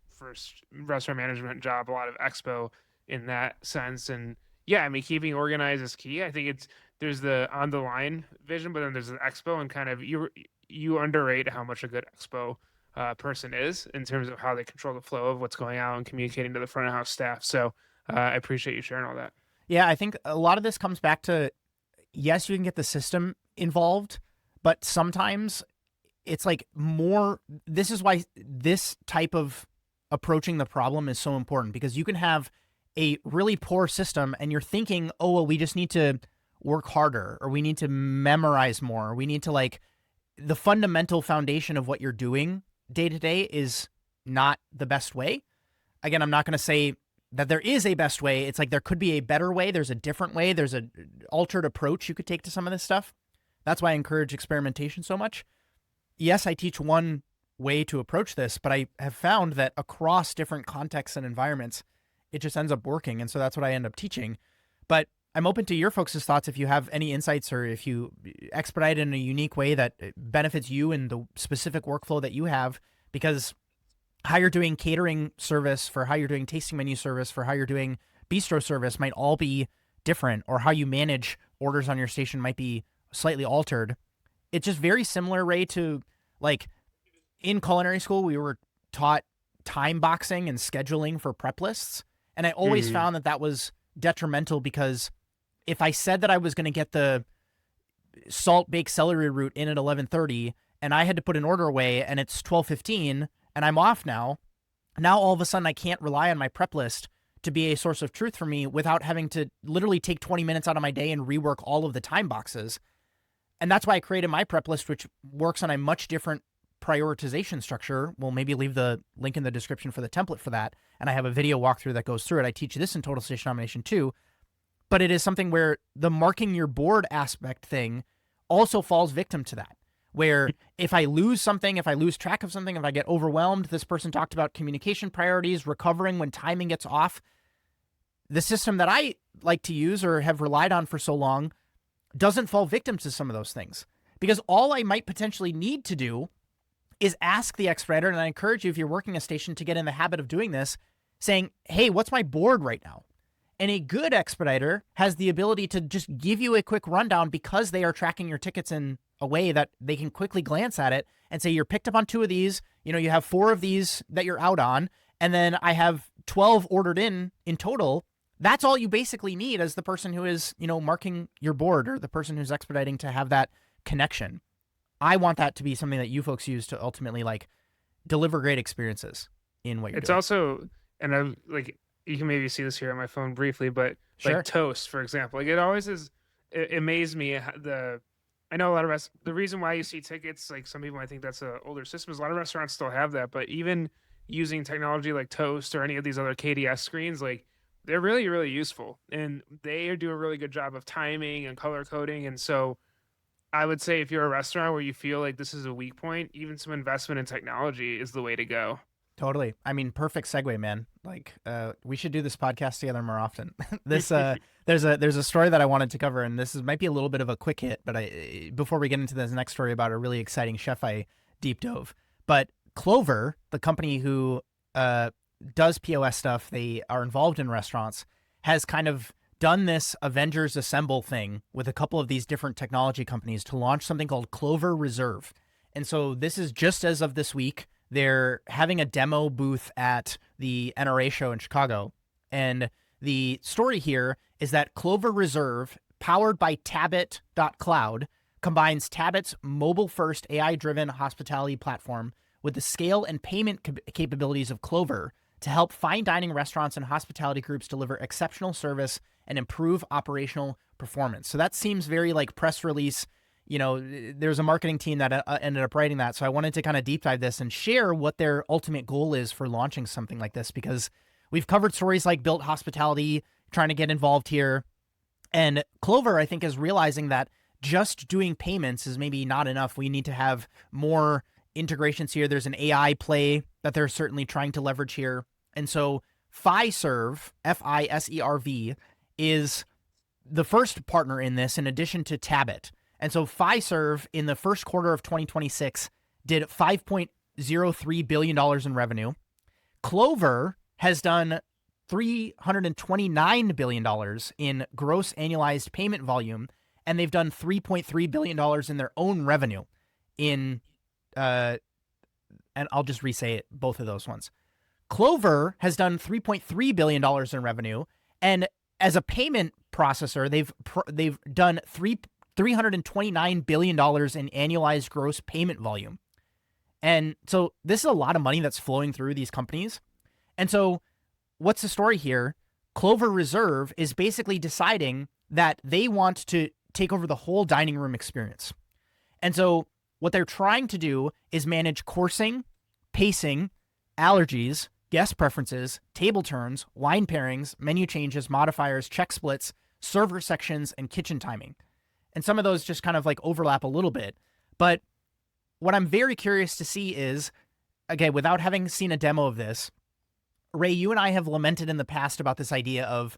B: first restaurant management job, a lot of expo in that sense. And yeah, I mean, keeping organized is key. I think there's the on the line vision, but then there's the expo, and kind of you underrate how much a good expo person is in terms of how they control the flow of what's going on and communicating to the front of house staff. So I appreciate you sharing all that.
A: Yeah, I think a lot of this comes back to, yes, you can get the system involved, but sometimes it's like more, this is why this type of approaching the problem is so important, because you can have a really poor system and you're thinking, oh, well, we just need to work harder, or we need to memorize more, or we need to the fundamental foundation of what you're doing day to day is not the best way. Again, I'm not going to say that there is a best way. It's like there could be a better way. There's a different way. There's an altered approach you could take to some of this stuff. That's why I encourage experimentation so much. Yes, I teach one way to approach this, but I have found that across different contexts and environments, it just ends up working. And so that's what I end up teaching. But I'm open to your folks' thoughts if you have any insights, or if you expedite in a unique way that benefits you and the specific workflow that you have, because how you're doing catering service, for how you're doing tasting menu service, for how you're doing bistro service might all be different, or how you manage orders on your station might be slightly altered. It's just very similar, Ray, to in culinary school, we were taught time boxing and scheduling for prep lists. And I always found that was detrimental, because if I said that I was going to get the salt baked celery root in at 11:30 and I had to put an order away and it's 12:15 and I'm off now all of a sudden I can't rely on my prep list to be a source of truth for me without having to literally take 20 minutes out of my day and rework all of the time boxes. And that's why I created my prep list, which works on a much different prioritization structure. We'll maybe leave the link in the description for the template for that. And I have a video walkthrough that goes through it. I teach this in Total Station Domination too. But it is something where the marking your board aspect thing also falls victim to that. Where if I lose something, if I lose track of something, if I get overwhelmed, this person talked about communication priorities, recovering when timing gets off. The system that I like to use or have relied on for so long doesn't fall victim to some of those things. Because all I might potentially need to do is ask the expediter, and I encourage you, if you're working a station, to get in the habit of doing this. saying, hey, what's my board right now? And a good expediter has the ability to just give you a quick rundown because they are tracking your tickets in a way that they can quickly glance at it and say, you're picked up on 2 of these, you have 4 of these that you're out on, and then I have 12 ordered in total. That's all you basically need as the person who is, marking your board, or the person who's expediting, to have that connection. I want that to be something that you folks use to ultimately deliver great experiences in what you're
B: It's
A: doing.
B: also, and I'm like, you can maybe see this here on my phone briefly, but
A: Sure.
B: like Toast, for example, it always is. It amazed me I know a lot of the reason why you see tickets, like some people might think that's an older system, is a lot of restaurants still have that, but even using technology like Toast or any of these other KDS screens, like they're really, really useful, and they do a really good job of timing and color coding. And so I would say if you're a restaurant where you feel like this is a weak point, even some investment in technology is the way to go.
A: Totally. I mean, perfect segue, man. We should do this podcast together more often. There's a story that I wanted to cover, and might be a little bit of a quick hit, but before we get into this next story about a really exciting chef I deep dove. But Clover, the company who does POS stuff, they are involved in restaurants, has kind of done this Avengers Assemble thing with a couple of these different technology companies to launch something called Clover Reserve. And so this is just as of this week. They're having a demo booth at the NRA show in Chicago. And the story here is that Clover Reserve, powered by Tabit.cloud, combines Tabit's mobile-first AI-driven hospitality platform with the scale and payment capabilities of Clover to help fine dining restaurants and hospitality groups deliver exceptional service and improve operational performance. So that seems very like press release. There's a marketing team that ended up writing that. So I wanted to kind of deep dive this and share what their ultimate goal is for launching something like this, because we've covered stories like Built Hospitality trying to get involved here. And Clover, I think, is realizing that just doing payments is maybe not enough. We need to have more integrations here. There's an AI play that they're certainly trying to leverage here. And so Fiserv, Fiserv, is the first partner in this, in addition to Tabit. And so Fiserv in the first quarter of 2026 did $5.03 billion in revenue. Clover has done $329 billion in gross annualized payment volume, and they've done $3.3 billion in their own revenue and I'll just re-say it, both of those ones. Clover has done $3.3 billion in revenue, and as a payment processor, they've done $329 billion in annualized gross payment volume. And so this is a lot of money that's flowing through these companies. And so what's the story here? Clover Reserve is basically deciding that they want to take over the whole dining room experience. And so what they're trying to do is manage coursing, pacing, allergies, guest preferences, table turns, wine pairings, menu changes, modifiers, check splits, server sections, and kitchen timing. And some of those just kind of overlap a little bit. But what I'm very curious to see is, again, without having seen a demo of this, Ray, you and I have lamented in the past about this idea of,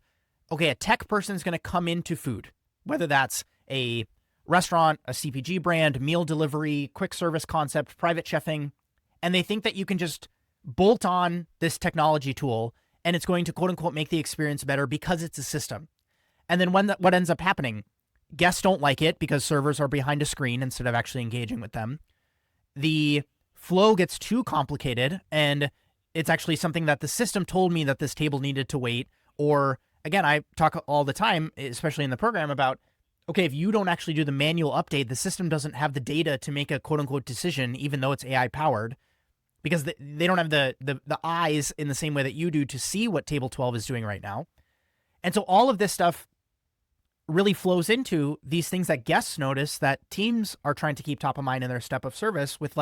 A: okay, a tech person is going to come into food, whether that's a restaurant, a CPG brand, meal delivery, quick service concept, private chefing, and they think that you can just bolt on this technology tool and it's going to quote unquote make the experience better because it's a system. And then what ends up happening, guests don't like it because servers are behind a screen instead of actually engaging with them. The flow gets too complicated, and it's actually something that the system told me that this table needed to wait. Or again, I talk all the time, especially in the program, about, okay, if you don't actually do the manual update, the system doesn't have the data to make a quote unquote decision, even though it's AI powered, because they don't have the eyes in the same way that you do to see what table 12 is doing right now. And so all of this stuff really flows into these things that guests notice that teams are trying to keep top of mind in their step of service, with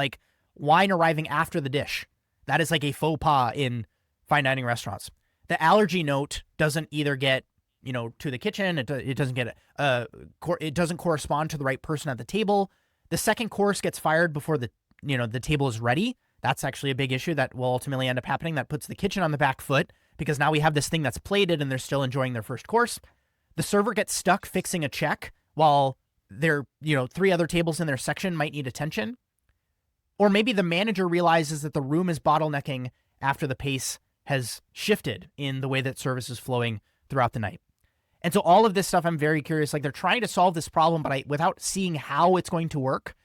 A: wine arriving after the dish. That is a faux pas in fine dining restaurants. The allergy note doesn't either get, to the kitchen. It doesn't get, it doesn't correspond to the right person at the table. The second course gets fired before the table is ready. That's actually a big issue that will ultimately end up happening. That puts the kitchen on the back foot, because now we have this thing that's plated and they're still enjoying their first course. The server gets stuck fixing a check while their, 3 other tables in their section might need attention. Or maybe the manager realizes that the room is bottlenecking after the pace has shifted in the way that service is flowing throughout the night. And so all of this stuff, I'm very curious. Like, they're trying to solve this problem, but without seeing how it's going to work,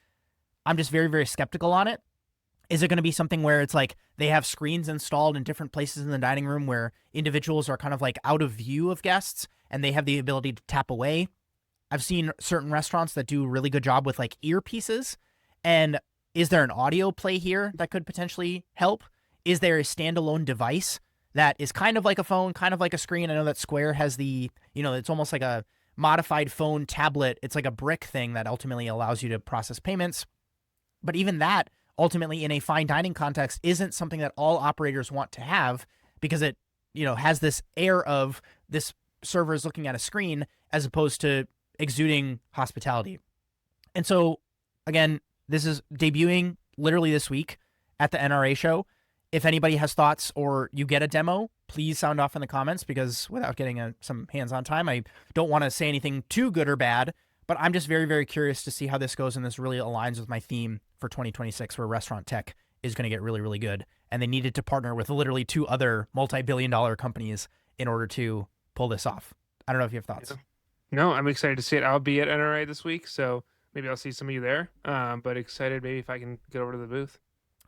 A: I'm just very, very skeptical on it. Is it going to be something where it's like they have screens installed in different places in the dining room where individuals are kind of like out of view of guests and they have the ability to tap away? I've seen certain restaurants that do a really good job with like earpieces. And is there an audio play here that could potentially help? Is there a standalone device that is kind of like a phone, kind of like a screen? I know that Square has it's almost like a modified phone tablet. It's like a brick thing that ultimately allows you to process payments. But even that, ultimately, in a fine dining context, isn't something that all operators want to have, because it, has this air of this server is looking at a screen as opposed to exuding hospitality. And so, again, this is debuting literally this week at the NRA show. If anybody has thoughts or you get a demo, please sound off in the comments, because without getting some hands-on time, I don't want to say anything too good or bad, but I'm just very, very curious to see how this goes, and this really aligns with my theme for 2026, where restaurant tech is going to get really, really good. And they needed to partner with literally 2 other multi-billion-dollar companies in order to pull this off. I don't know if you have thoughts.
B: Yeah. No, I'm excited to see it. I'll be at NRA this week, so maybe I'll see some of you there. But excited maybe if I can get over to the booth.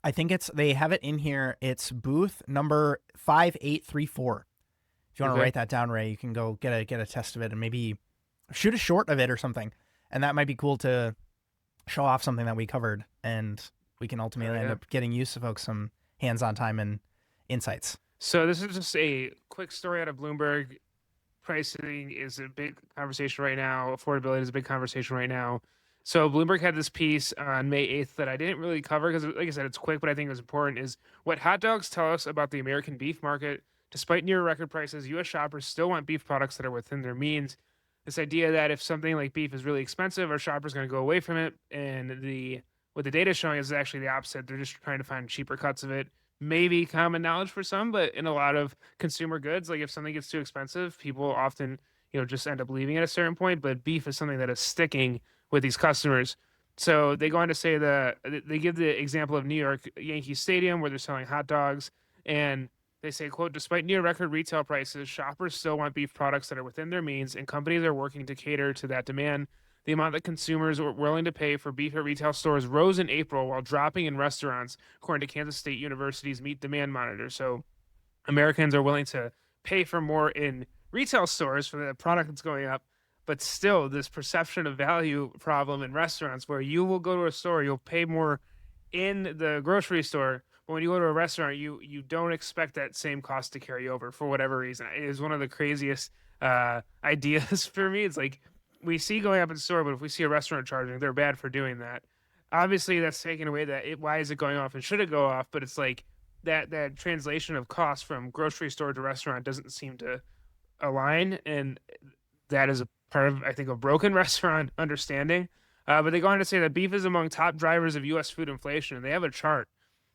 A: I think they have it in here. It's booth number 5834. If you want to write that down, Ray, you can go get a test of it and maybe shoot a short of it or something. And that might be cool to show off something that we covered, and we can ultimately end up getting used to folks some hands-on time and insights.
B: So this is just a quick story out of Bloomberg. Pricing is a big conversation right now. Affordability is a big conversation right now. So Bloomberg had this piece on May 8th that I didn't really cover because, like I said, it's quick, but I think it was important, is what hot dogs tell us about the American beef market. Despite near record prices, U.S. shoppers still want beef products that are within their means. This idea that if something like beef is really expensive, our shoppers going to go away from it. And what the data is showing is actually the opposite. They're just trying to find cheaper cuts of it. Maybe common knowledge for some, but in a lot of consumer goods, like if something gets too expensive, people often, just end up leaving at a certain point. But beef is something that is sticking with these customers. So they go on to say they give the example of New York Yankee Stadium, where they're selling hot dogs, and they say, quote, despite near record retail prices, shoppers still want beef products that are within their means, and companies are working to cater to that demand. The amount that consumers were willing to pay for beef at retail stores rose in April, while dropping in restaurants, according to Kansas State University's Meat Demand Monitor. So Americans are willing to pay for more in retail stores for the product that's going up, but still this perception of value problem in restaurants, where you will go to a store, you'll pay more in the grocery store, but when you go to a restaurant, you don't expect that same cost to carry over for whatever reason. It is one of the craziest ideas for me. It's like, we see going up in the store, but if we see a restaurant charging, they're bad for doing that. Obviously, that's taken away why is it going off and should it go off? But it's like that translation of cost from grocery store to restaurant doesn't seem to align, and that is a part of, I think, a broken restaurant understanding. But they go on to say that beef is among top drivers of U.S. food inflation, and they have a chart.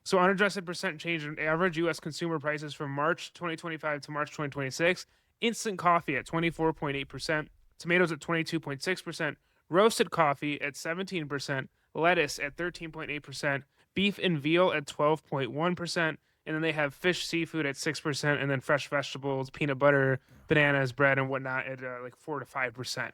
B: So unadjusted percent change in average U.S. consumer prices from March 2025 to March 2026. Instant coffee at 24.8%. Tomatoes at 22.6%, roasted coffee at 17%, lettuce at 13.8%, beef and veal at 12.1%, and then they have fish, seafood at 6%, and then fresh vegetables, peanut butter, bananas, bread, and whatnot at like 4 to 5%.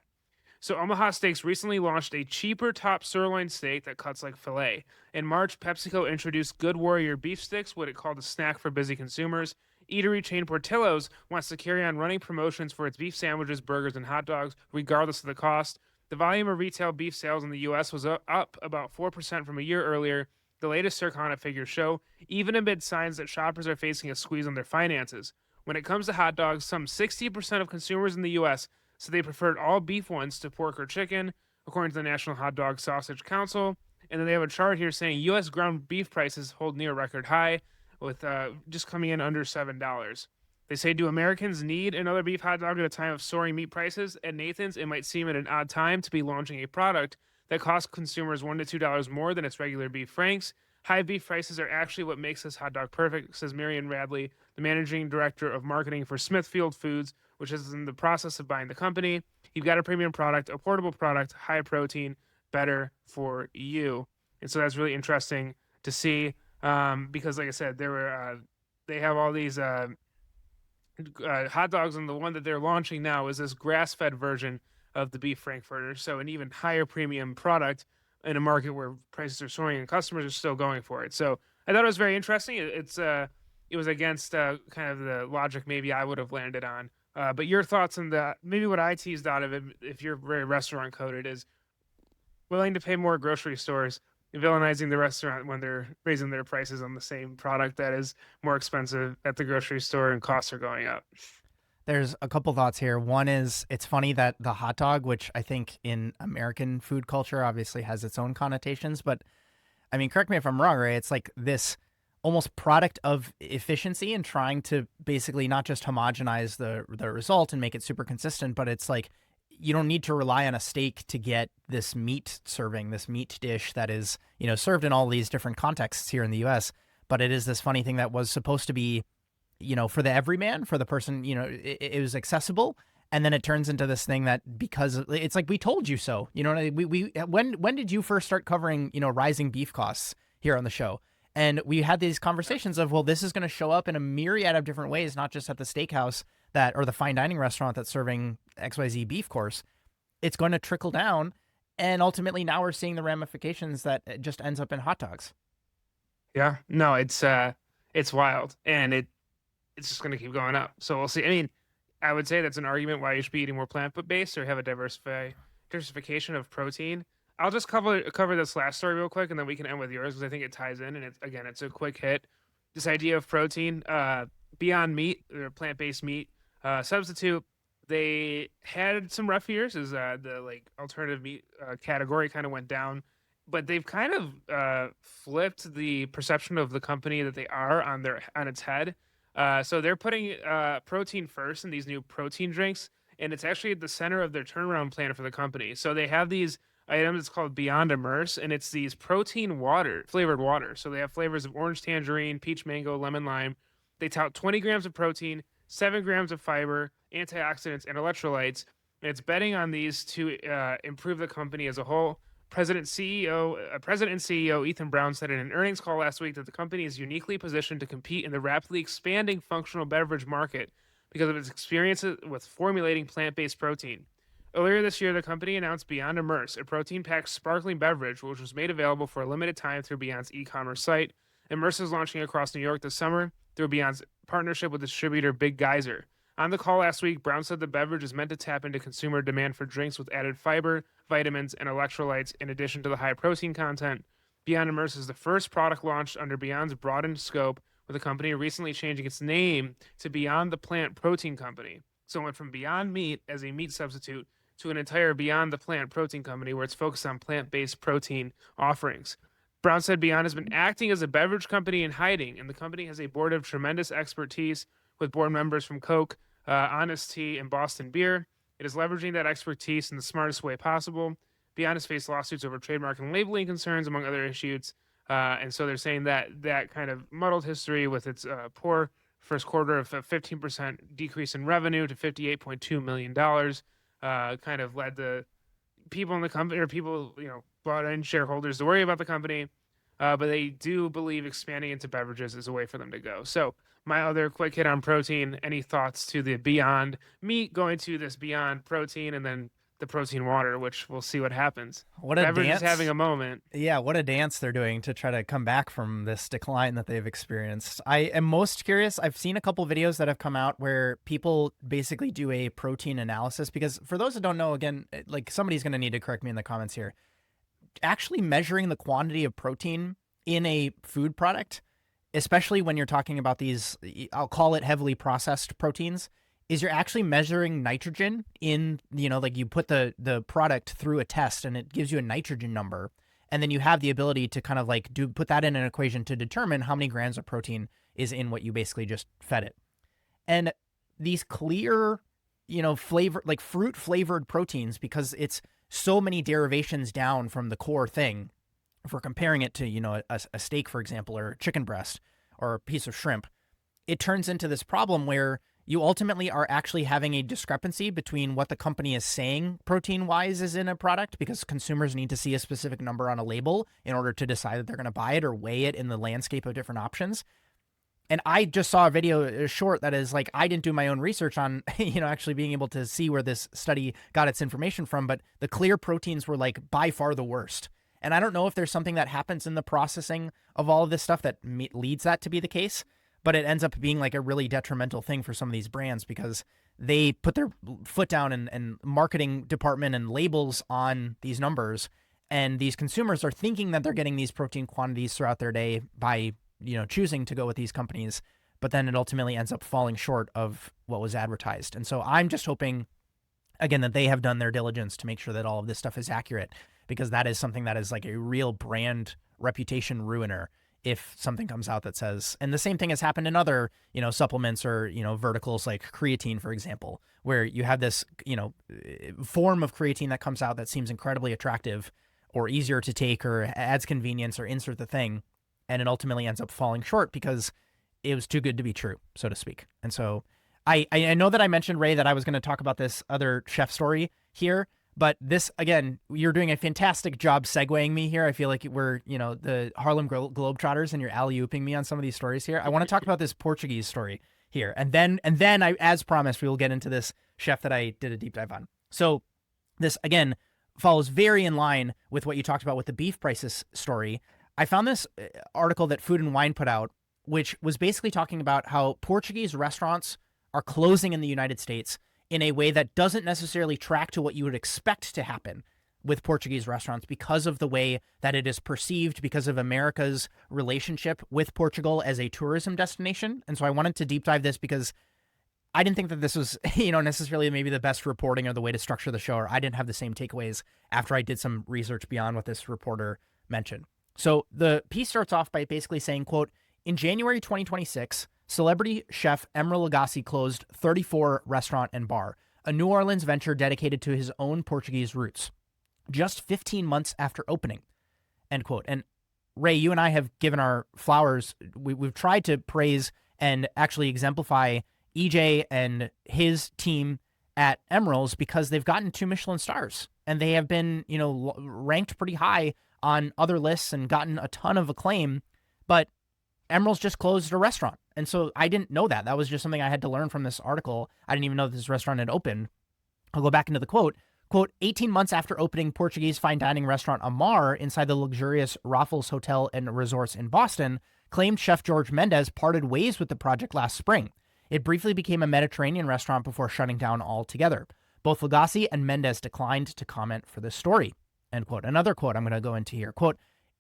B: So Omaha Steaks recently launched a cheaper top sirloin steak that cuts like filet. In March, PepsiCo introduced Good Warrior beef sticks, what it called a snack for busy consumers. Eatery chain Portillo's wants to carry on running promotions for its beef sandwiches, burgers, and hot dogs, regardless of the cost. The volume of retail beef sales in the U.S. was up about 4% from a year earlier, the latest Circana figures show, even amid signs that shoppers are facing a squeeze on their finances. When it comes to hot dogs, some 60% of consumers in the U.S. said they preferred all beef ones to pork or chicken, according to the National Hot Dog Sausage Council. And then they have a chart here saying U.S. ground beef prices hold near record high, with just coming in under $7. They say, do Americans need another beef hot dog at a time of soaring meat prices? At Nathan's, it might seem at an odd time to be launching a product that costs consumers $1 to $2 more than its regular beef franks. High beef prices are actually what makes this hot dog perfect, says Marion Radley, the managing director of marketing for Smithfield Foods, which is in the process of buying the company. You've got a premium product, a portable product, high protein, better for you. And so that's really interesting to see. Because, like I said, there were they have all these hot dogs, and the one that they're launching now is this grass-fed version of the beef frankfurter, so an even higher premium product in a market where prices are soaring and customers are still going for it. So I thought it was very interesting. It was against kind of the logic maybe I would have landed on. But your thoughts on that? Maybe what I teased out of it, if you're very restaurant coded, is willing to pay more grocery stores, villainizing the restaurant when they're raising their prices on the same product that is more expensive at the grocery store and costs are going up.
A: There's a couple thoughts here. One is it's funny that the hot dog, which I think in American food culture obviously has its own connotations, but I mean, correct me if I'm wrong, Ray. It's like this almost product of efficiency and trying to basically not just homogenize the result and make it super consistent, but it's like you don't need to rely on a steak to get this meat serving, this meat dish that is, served in all these different contexts here in the US. But it is this funny thing that was supposed to be, for the everyman, for the person, it was accessible. And then it turns into this thing that because it's like, we told you so, when did you first start covering, rising beef costs here on the show? And we had these conversations of, well, this is going to show up in a myriad of different ways, not just at the steakhouse or the fine dining restaurant that's serving XYZ beef course. It's going to trickle down. And ultimately now we're seeing the ramifications that it just ends up in hot dogs.
B: Yeah, no, it's wild, and it's just going to keep going up. So we'll see. I mean, I would say that's an argument why you should be eating more plant-based or have a diversification of protein. I'll just cover this last story real quick, and then we can end with yours because I think it ties in. And it's a quick hit. This idea of protein, Beyond Meat, or plant-based meat substitute. They had some rough years as the alternative meat category kind of went down, but they've kind of flipped the perception of the company that they are on its head. So they're putting protein first in these new protein drinks, and it's actually at the center of their turnaround plan for the company. So they have these items. It's called Beyond Immerse, and it's these protein flavored water. So they have flavors of orange tangerine, peach mango, lemon lime. They tout 20 grams of protein, 7 grams of fiber, antioxidants, and electrolytes. And it's betting on these to improve the company as a whole. President and CEO Ethan Brown said in an earnings call last week that the company is uniquely positioned to compete in the rapidly expanding functional beverage market because of its experience with formulating plant-based protein. Earlier this year, the company announced Beyond Immerse, a protein-packed sparkling beverage, which was made available for a limited time through Beyond's e-commerce site. Immerse is launching across New York this summer through Beyond's partnership with distributor Big Geyser. On the call last week, Brown said the beverage is meant to tap into consumer demand for drinks with added fiber, vitamins, and electrolytes in addition to the high protein content. Beyond Immerse is the first product launched under Beyond's broadened scope, with the company recently changing its name to Beyond the Plant Protein Company. So it went from Beyond Meat as a meat substitute to an entire Beyond the Plant Protein Company where it's focused on plant-based protein offerings. Brown said Beyond has been acting as a beverage company in hiding, and the company has a board of tremendous expertise with board members from Coke, Honest Tea, and Boston Beer. It is leveraging that expertise in the smartest way possible. Beyond has faced lawsuits over trademark and labeling concerns, among other issues. And so they're saying that kind of muddled history with its poor first quarter of a 15% decrease in revenue to $58.2 million kind of led the people in the company, or people, bought in shareholders, to worry about the company. But they do believe expanding into beverages is a way for them to go. So my other quick hit on protein, any thoughts to the Beyond Meat going to this Beyond Protein and then the protein water, which we'll see what happens.
A: What a
B: Beverage
A: dance.
B: is having a moment.
A: Yeah, what a dance they're doing to try to come back from this decline that they've experienced. I am most curious. I've seen a couple videos that have come out where people basically do a protein analysis, because for those that don't know, again, like somebody's going to need to correct me in the comments here, actually measuring the quantity of protein in a food product, especially when you're talking about these, I'll call it heavily processed proteins, is you're actually measuring nitrogen in, like you put the product through a test and it gives you a nitrogen number. And then you have the ability to kind of like put that in an equation to determine how many grams of protein is in what you basically just fed it. And these clear, flavor, like fruit flavored proteins, because it's so many derivations down from the core thing. If we're comparing it to, a steak, for example, or a chicken breast or a piece of shrimp, it turns into this problem where you ultimately are actually having a discrepancy between what the company is saying protein-wise is in a product, because consumers need to see a specific number on a label in order to decide that they're going to buy it or weigh it in the landscape of different options. And I just saw a video, a short, that is like, I didn't do my own research on, actually being able to see where this study got its information from, but the clear proteins were like by far the worst. And I don't know if there's something that happens in the processing of all of this stuff that leads that to be the case, but it ends up being like a really detrimental thing for some of these brands because they put their foot down and marketing department and labels on these numbers. And these consumers are thinking that they're getting these protein quantities throughout their day by choosing to go with these companies, but then it ultimately ends up falling short of what was advertised. And so I'm just hoping, again, that they have done their diligence to make sure that all of this stuff is accurate, because that is something that is like a real brand reputation ruiner if something comes out that says, and the same thing has happened in other, supplements or, verticals like creatine, for example, where you have this, form of creatine that comes out that seems incredibly attractive or easier to take or adds convenience or insert the thing. And it ultimately ends up falling short because it was too good to be true, so to speak. And so I know that I mentioned, Ray, that I was going to talk about this other chef story here, but this, again, you're doing a fantastic job segueing me here. I feel like we're, the Harlem Globetrotters, and you're alley-ooping me on some of these stories here. I want to talk about this Portuguese story here. And then I, as promised, we will get into this chef that I did a deep dive on. So this, again, follows very in line with what you talked about with the beef prices story. I found this article that Food and Wine put out, which was basically talking about how Portuguese restaurants are closing in the United States in a way that doesn't necessarily track to what you would expect to happen with Portuguese restaurants because of the way that it is perceived, because of America's relationship with Portugal as a tourism destination. And so I wanted to deep dive this because I didn't think that this was, necessarily maybe the best reporting or the way to structure the show, or I didn't have the same takeaways after I did some research beyond what this reporter mentioned. So the piece starts off by basically saying, quote, in January 2026, celebrity chef Emeril Lagasse closed 34 restaurant and bar, a New Orleans venture dedicated to his own Portuguese roots, just 15 months after opening, end quote. And Ray, you and I have given our flowers. We've tried to praise and actually exemplify EJ and his team at Emeril's because they've gotten 2 Michelin stars and they have been, ranked pretty high on other lists and gotten a ton of acclaim, but Emeril's just closed a restaurant. And so I didn't know that. That was just something I had to learn from this article. I didn't even know this restaurant had opened. I'll go back into the quote. Quote, 18 months after opening Portuguese fine dining restaurant Amar inside the luxurious Raffles Hotel and Resorts in Boston, claimed chef George Mendez parted ways with the project last spring. It briefly became a Mediterranean restaurant before shutting down altogether. Both Lagasse and Mendez declined to comment for this story. End quote. Another quote I'm going to go into here. Quote,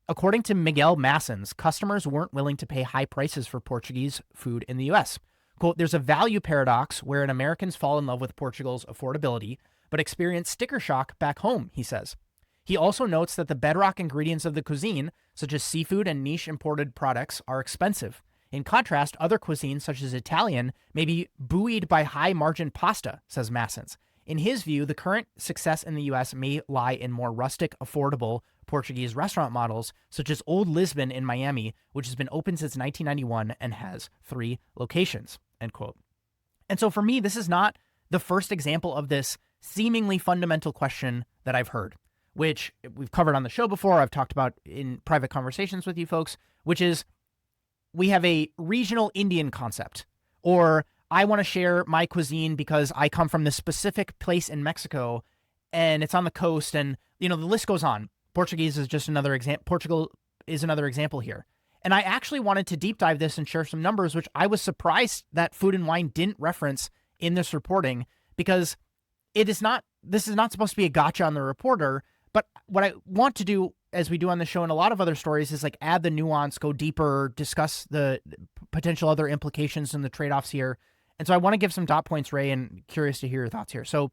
A: according to Miguel Massens, customers weren't willing to pay high prices for Portuguese food in the U.S. Quote, there's a value paradox wherein Americans fall in love with Portugal's affordability, but experience sticker shock back home, he says. He also notes that the bedrock ingredients of the cuisine, such as seafood and niche imported products, are expensive. In contrast, other cuisines, such as Italian, may be buoyed by high-margin pasta, says Massens. In his view, the current success in the U.S. may lie in more rustic, affordable Portuguese restaurant models, such as Old Lisbon in Miami, which has been open since 1991 and has 3 locations, end quote. And so for me, this is not the first example of this seemingly fundamental question that I've heard, which we've covered on the show before, I've talked about in private conversations with you folks, which is we have a regional Indian concept, or I want to share my cuisine because I come from this specific place in Mexico and it's on the coast, and the list goes on. Portuguese is just another example. Portugal is another example here. And I actually wanted to deep dive this and share some numbers, which I was surprised that Food and Wine didn't reference in this reporting, because this is not supposed to be a gotcha on the reporter. But what I want to do, as we do on the show and a lot of other stories, is like add the nuance, go deeper, discuss the potential other implications and the trade-offs here. And so I want to give some dot points, Ray, and curious to hear your thoughts here. So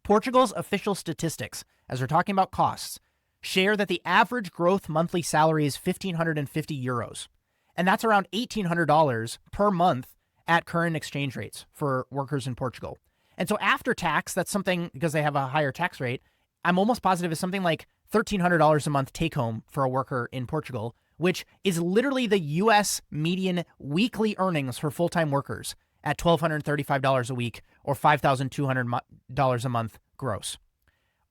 A: Portugal's official statistics, as we're talking about costs, share that the average growth monthly salary is 1,550 euros. And that's around $1,800 per month at current exchange rates for workers in Portugal. And so after tax, that's something, because they have a higher tax rate, I'm almost positive is something like $1,300 a month take home for a worker in Portugal, which is literally the U.S. median weekly earnings for full-time workers at $1,235 a week or $5,200 a month gross.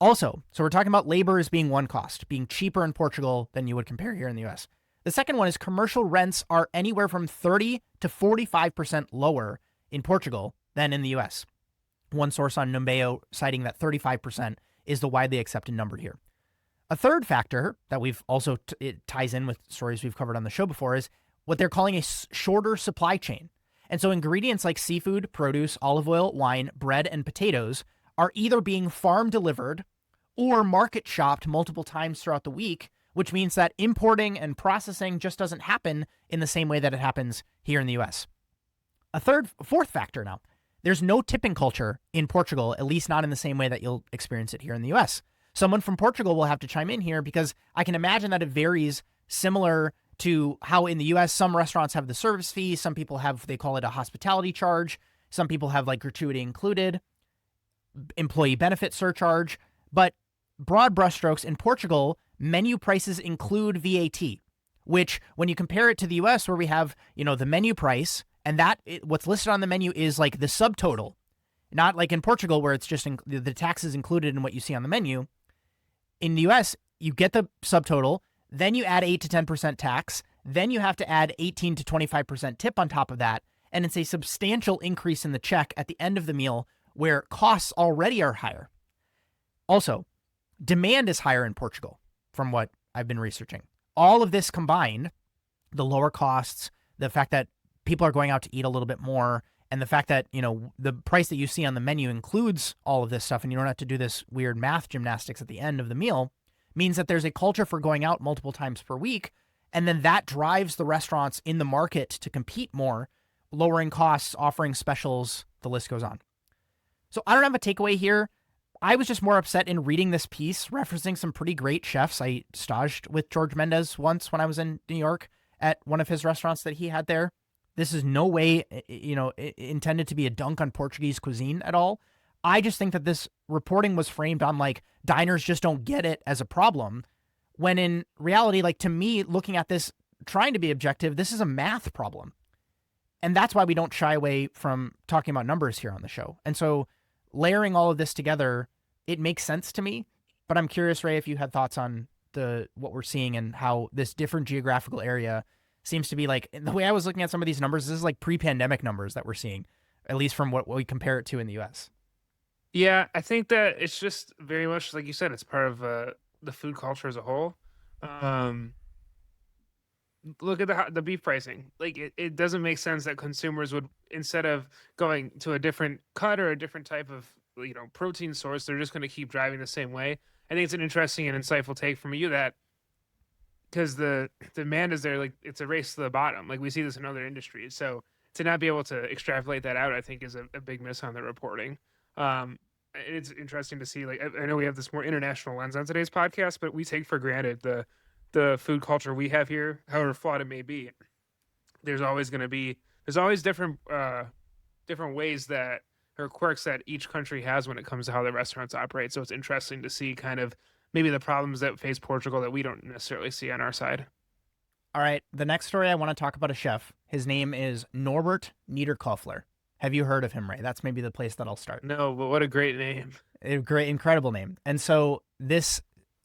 A: Also, so we're talking about labor as being one cost, being cheaper in Portugal than you would compare here in the U.S. The second one is commercial rents are anywhere from 30 to 45% lower in Portugal than in the US. One source on Numbeo citing that 35% is the widely accepted number here. A third factor that we've also, it ties in with stories we've covered on the show before, is what they're calling a shorter supply chain. And so ingredients like seafood, produce, olive oil, wine, bread, and potatoes are either being farm delivered or market shopped multiple times throughout the week, which means that importing and processing just doesn't happen in the same way that it happens here in the US. Fourth factor now, there's no tipping culture in Portugal, at least not in the same way that you'll experience it here in the US. Someone from Portugal will have to chime in here because I can imagine that it varies similar to how in the US, some restaurants have the service fee. Some people have, they call it a hospitality charge. Some people have like gratuity included, employee benefit surcharge. But broad brushstrokes, in Portugal, menu prices include VAT, which when you compare it to the US where we have, the menu price, and what's listed on the menu is like the subtotal, not like in Portugal where it's just the tax is included in what you see on the menu. In the US, you get the subtotal, then you add 8 to 10% tax, then you have to add 18 to 25% tip on top of that, and it's a substantial increase in the check at the end of the meal where costs already are higher. Also, demand is higher in Portugal from what I've been researching. All of this combined, the lower costs, the fact that people are going out to eat a little bit more, and the fact that, the price that you see on the menu includes all of this stuff and you don't have to do this weird math gymnastics at the end of the meal, means that there's a culture for going out multiple times per week. And then that drives the restaurants in the market to compete more, lowering costs, offering specials, the list goes on. So I don't have a takeaway here. I was just more upset in reading this piece, referencing some pretty great chefs. I staged with George Mendez once when I was in New York at one of his restaurants that he had there. This is no way, intended to be a dunk on Portuguese cuisine at all. I just think that this reporting was framed on like diners just don't get it as a problem, when in reality, like to me, looking at this, trying to be objective, this is a math problem. And that's why we don't shy away from talking about numbers here on the show. And so layering all of this together, it makes sense to me. But I'm curious, Ray, if you had thoughts on what we're seeing and how this different geographical area seems to be like, the way I was looking at some of these numbers, this is like pre-pandemic numbers that we're seeing, at least from what we compare it to in the US.
B: Yeah, I think that it's just very much like you said, it's part of the food culture as a whole. Um, Look at the beef pricing. Like it doesn't make sense that consumers would, instead of going to a different cut or a different type of protein source, they're just going to keep driving the same way. I think it's an interesting and insightful take from you that, because the demand is there, like it's a race to the bottom. Like we see this in other industries. So to not be able to extrapolate that out, I think is a big miss on the reporting. It's interesting to see, like, I know we have this more international lens on today's podcast, but we take for granted the food culture we have here, however flawed it may be. There's always different ways that, or quirks that each country has when it comes to how the restaurants operate. So it's interesting to see kind of maybe the problems that face Portugal that we don't necessarily see on our side.
A: All right, the next story I want to talk about a chef. His name is Norbert Niederkofler. Have you heard of him, Ray? That's maybe the place that I'll start.
B: No, but what a great name.
A: A great, incredible name. And so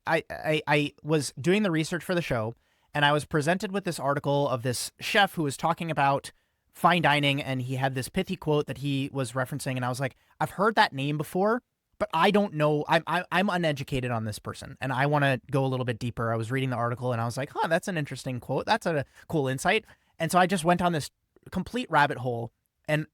A: I was doing the research for the show, and I was presented with this article of this chef who was talking about fine dining, and he had this pithy quote that he was referencing, and I was like, I've heard that name before, but I don't know. I'm uneducated on this person, and I want to go a little bit deeper. I was reading the article, and I was like, that's an interesting quote. That's a cool insight. And so I just went on this complete rabbit hole. And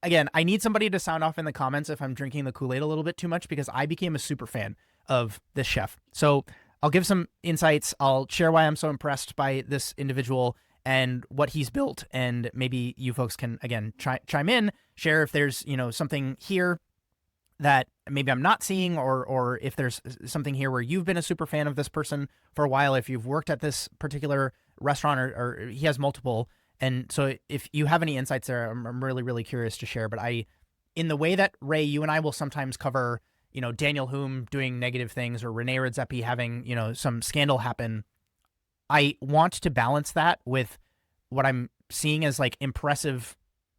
A: again, I need somebody to sound off in the comments if I'm drinking the Kool-Aid a little bit too much, because I became a super fan of this chef. So I'll give some insights. I'll share why I'm so impressed by this individual and what he's built. And maybe you folks can, again, chime in, share if there's, something here that maybe I'm not seeing, or if there's something here where you've been a super fan of this person for a while, if you've worked at this particular restaurant, or he has multiple. And so if you have any insights there, I'm really, really curious to share. But in the way that, Ray, you and I will sometimes cover, Daniel Hume doing negative things, or Rene Redzepi having, some scandal happen, I want to balance that with what I'm seeing as like impressive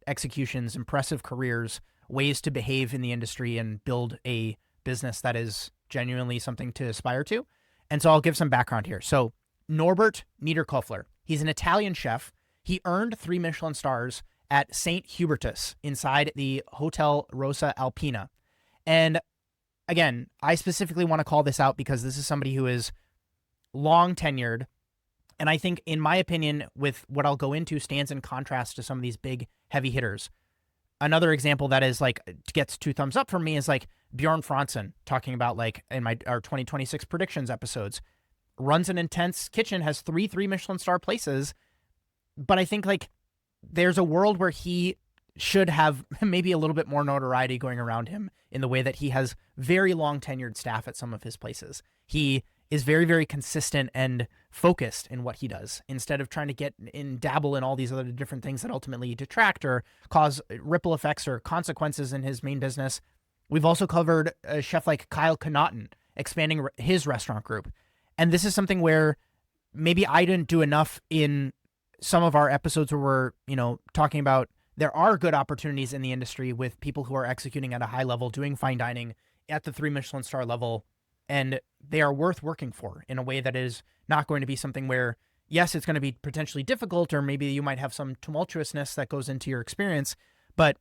A: executions, impressive careers, ways to behave in the industry and build a business that is genuinely something to aspire to. And so I'll give some background here. So Norbert Niederkofler, He's an Italian chef. He earned 3 Michelin stars at St. Hubertus inside the Hotel Rosa Alpina. And again, I specifically want to call this out because this is somebody who is long tenured. And I think, in my opinion, with what I'll go into, stands in contrast to some of these big heavy hitters. Another example that is like gets 2 thumbs up from me is like Bjorn Franzen, talking about like in our 2026 predictions episodes. Runs an intense kitchen, has 3 Michelin star places. But I think like there's a world where he should have maybe a little bit more notoriety going around him in the way that he has very long tenured staff at some of his places. He is very, very consistent and focused in what he does, instead of trying to dabble in all these other different things that ultimately detract or cause ripple effects or consequences in his main business. We've also covered a chef like Kyle Connaughton expanding his restaurant group. And this is something where maybe I didn't do enough in some of our episodes where we're, talking about there are good opportunities in the industry with people who are executing at a high level, doing fine dining at the 3 Michelin star level, and they are worth working for in a way that is not going to be something where, yes, it's going to be potentially difficult, or maybe you might have some tumultuousness that goes into your experience. But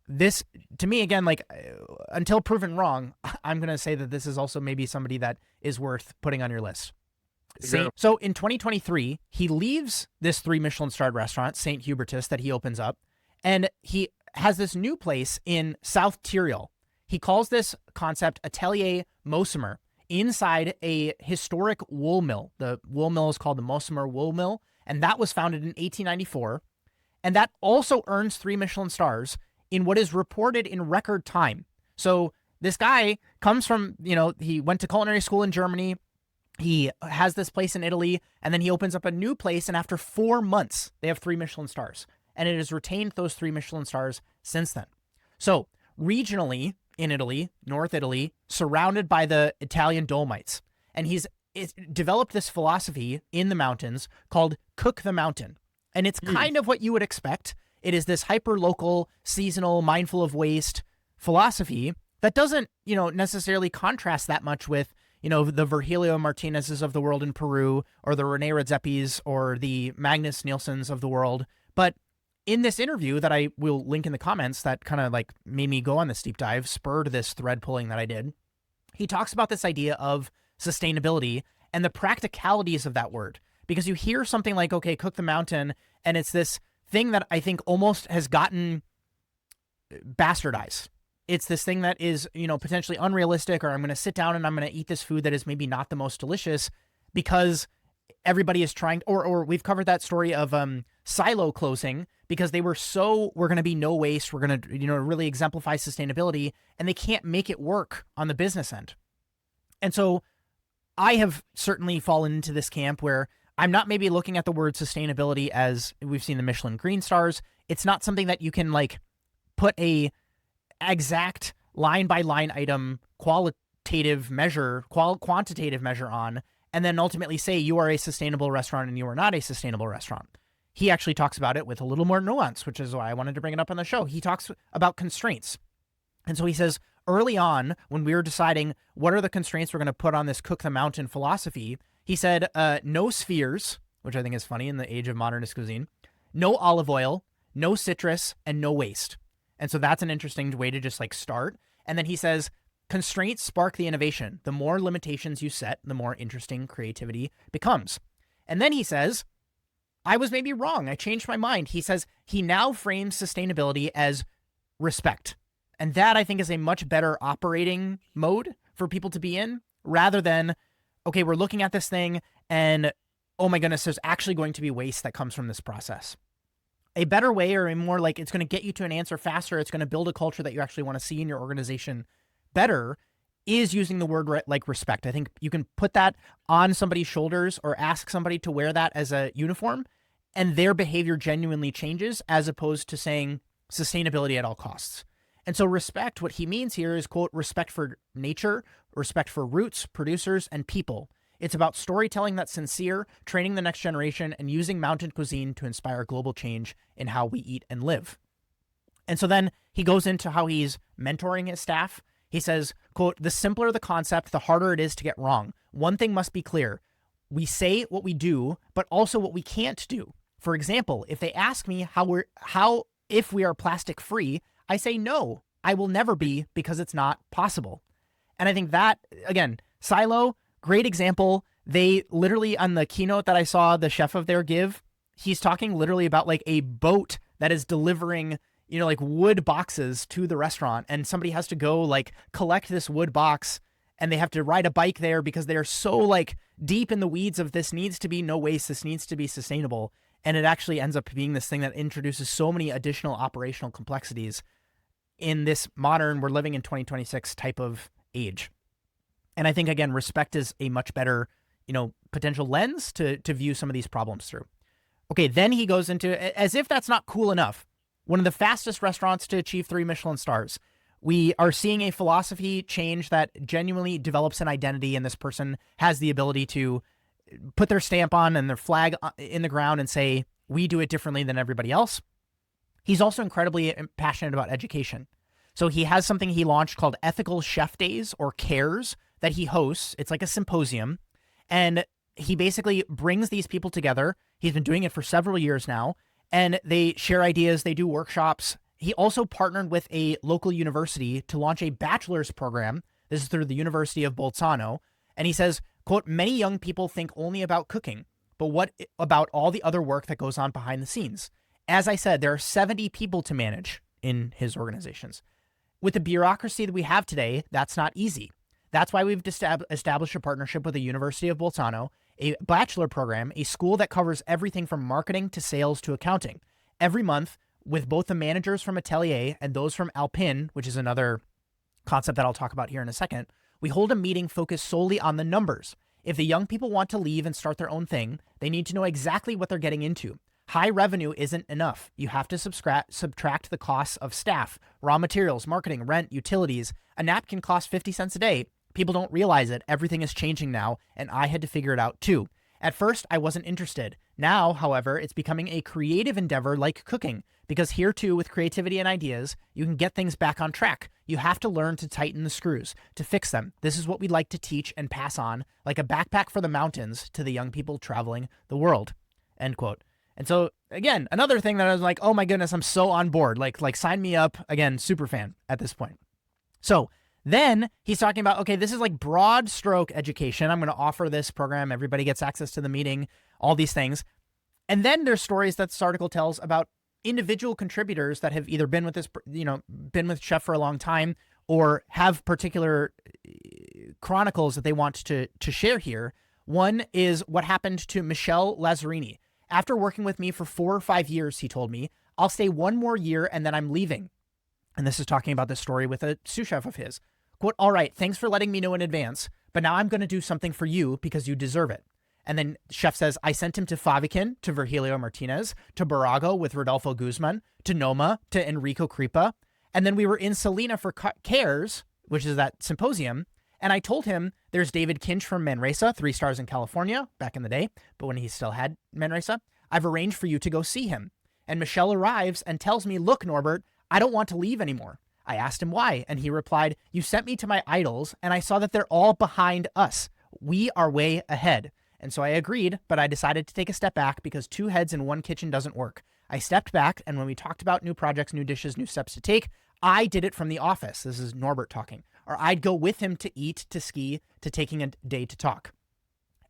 A: this, to me, again, like until proven wrong, I'm going to say that this is also maybe somebody that is worth putting on your list. So in 2023, he leaves this 3 Michelin starred restaurant, St. Hubertus, that he opens up, and he has this new place in South Tyrol. He calls this concept Atelier Mosimer, inside a historic wool mill. The wool mill is called the Mosimer Wool Mill, and that was founded in 1894. And that also earns 3 Michelin stars in what is reported in record time. So this guy comes from, he went to culinary school in Germany. He has this place in Italy, and then he opens up a new place, and after 4 months, they have 3 Michelin stars. And it has retained those 3 Michelin stars since then. So regionally in Italy, North Italy, surrounded by the Italian Dolomites. And he's developed this philosophy in the mountains called Cook the Mountain. And it's kind of what you would expect. It is this hyper-local, seasonal, mindful of waste philosophy that doesn't, necessarily contrast that much with the Virgilio Martinez's of the world in Peru, or the Rene Redzepi's, or the Magnus Nielsen's of the world. But in this interview that I will link in the comments that kind of like made me go on this deep dive, spurred this thread pulling that I did, he talks about this idea of sustainability and the practicalities of that word. Because you hear something like, okay, cook the mountain, and it's this thing that I think almost has gotten bastardized. It's this thing that is, potentially unrealistic, or I'm going to sit down and I'm going to eat this food that is maybe not the most delicious because everybody is trying, or we've covered that story of silo closing because they were we're going to be no waste. We're going to, really exemplify sustainability, and they can't make it work on the business end. And so I have certainly fallen into this camp where I'm not maybe looking at the word sustainability as we've seen the Michelin green stars. It's not something that you can like put a exact line by line item quantitative measure on, and then ultimately say you are a sustainable restaurant and you are not a sustainable restaurant. He actually talks about it with a little more nuance, which is why I wanted to bring it up on the show. He talks about constraints. And so he says, early on, when we were deciding what are the constraints we're going to put on this cook the mountain philosophy, he said, no spheres, which I think is funny in the age of modernist cuisine, no olive oil, no citrus, and no waste. And so that's an interesting way to just like start. And then he says, constraints spark the innovation. The more limitations you set, the more interesting creativity becomes. And then he says, I was maybe wrong. I changed my mind. He says he now frames sustainability as respect. And that I think is a much better operating mode for people to be in, rather than, okay, we're looking at this thing and, oh my goodness, there's actually going to be waste that comes from this process. A better way, or a more like it's going to get you to an answer faster, it's going to build a culture that you actually want to see in your organization better, is using the word like respect. I think you can put that on somebody's shoulders or ask somebody to wear that as a uniform, and their behavior genuinely changes, as opposed to saying sustainability at all costs. And so respect, what he means here is, quote, respect for nature, respect for roots, producers, and people. It's about storytelling that's sincere, training the next generation, and using mountain cuisine to inspire global change in how we eat and live. And so then he goes into how he's mentoring his staff. He says, quote, the simpler the concept, the harder it is to get wrong. One thing must be clear. We say what we do, but also what we can't do. For example, if they ask me if we are plastic free, I say no, I will never be, because it's not possible. And I think that, again, Silo, great example. They literally, on the keynote that I saw the chef of there give, he's talking literally about like a boat that is delivering, like wood boxes to the restaurant, and somebody has to go like collect this wood box, and they have to ride a bike there because they're so like deep in the weeds of this needs to be no waste, this needs to be sustainable. And it actually ends up being this thing that introduces so many additional operational complexities in this modern, we're living in 2026 type of age. And I think, again, respect is a much better, potential lens to view some of these problems through. Okay, then he goes into, as if that's not cool enough, one of the fastest restaurants to achieve 3 Michelin stars. We are seeing a philosophy change that genuinely develops an identity, and this person has the ability to put their stamp on and their flag in the ground and say, we do it differently than everybody else. He's also incredibly passionate about education. So he has something he launched called Ethical Chef Days, or CARES, that he hosts. It's like a symposium. And he basically brings these people together. He's been doing it for several years now. And they share ideas. They do workshops. He also partnered with a local university to launch a bachelor's program. This is through the University of Bolzano. And he says, quote, many young people think only about cooking, but what about all the other work that goes on behind the scenes? As I said, there are 70 people to manage in his organizations. With the bureaucracy that we have today, that's not easy. That's why we've established a partnership with the University of Bolzano, a bachelor program, a school that covers everything from marketing to sales to accounting. Every month, with both the managers from Atelier and those from Alpin, which is another concept that I'll talk about here in a second, we hold a meeting focused solely on the numbers. If the young people want to leave and start their own thing, they need to know exactly what they're getting into. High revenue isn't enough. You have to subtract the costs of staff, raw materials, marketing, rent, utilities. A napkin costs 50 cents a day. People don't realize it. Everything is changing now, and I had to figure it out too. At first, I wasn't interested. Now, however, it's becoming a creative endeavor like cooking, because here too, with creativity and ideas, you can get things back on track. You have to learn to tighten the screws, to fix them. This is what we'd like to teach and pass on, like a backpack for the mountains, to the young people traveling the world, end quote. And so, again, another thing that I was like, oh my goodness, I'm so on board. Like sign me up. Again, super fan at this point. So then he's talking about, okay, this is like broad stroke education. I'm going to offer this program. Everybody gets access to the meeting, all these things. And then there's stories that this article tells about individual contributors that have either been with this, been with Chef for a long time, or have particular chronicles that they want to share here. One is what happened to Michel Lazzarini. After working with me for 4 or 5 years, he told me, I'll stay 1 more year and then I'm leaving. And this is talking about this story with a sous chef of his. Quote, all right, thanks for letting me know in advance, but now I'm going to do something for you because you deserve it. And then chef says, I sent him to Favikin, to Virgilio Martinez, to Barago with Rodolfo Guzman, to Noma, to Enrico Cripa. And then we were in Salina for CARES, which is that symposium. And I told him there's David Kinch from Manresa, 3 stars in California back in the day, but when he still had Manresa, I've arranged for you to go see him. And Michelle arrives and tells me, look, Norbert, I don't want to leave anymore. I asked him why, and he replied, you sent me to my idols, and I saw that they're all behind us. We are way ahead. And so I agreed, but I decided to take a step back because 2 heads in 1 kitchen doesn't work. I stepped back, and when we talked about new projects, new dishes, new steps to take, I did it from the office. This is Norbert talking. Or I'd go with him to eat, to ski, to taking a day to talk.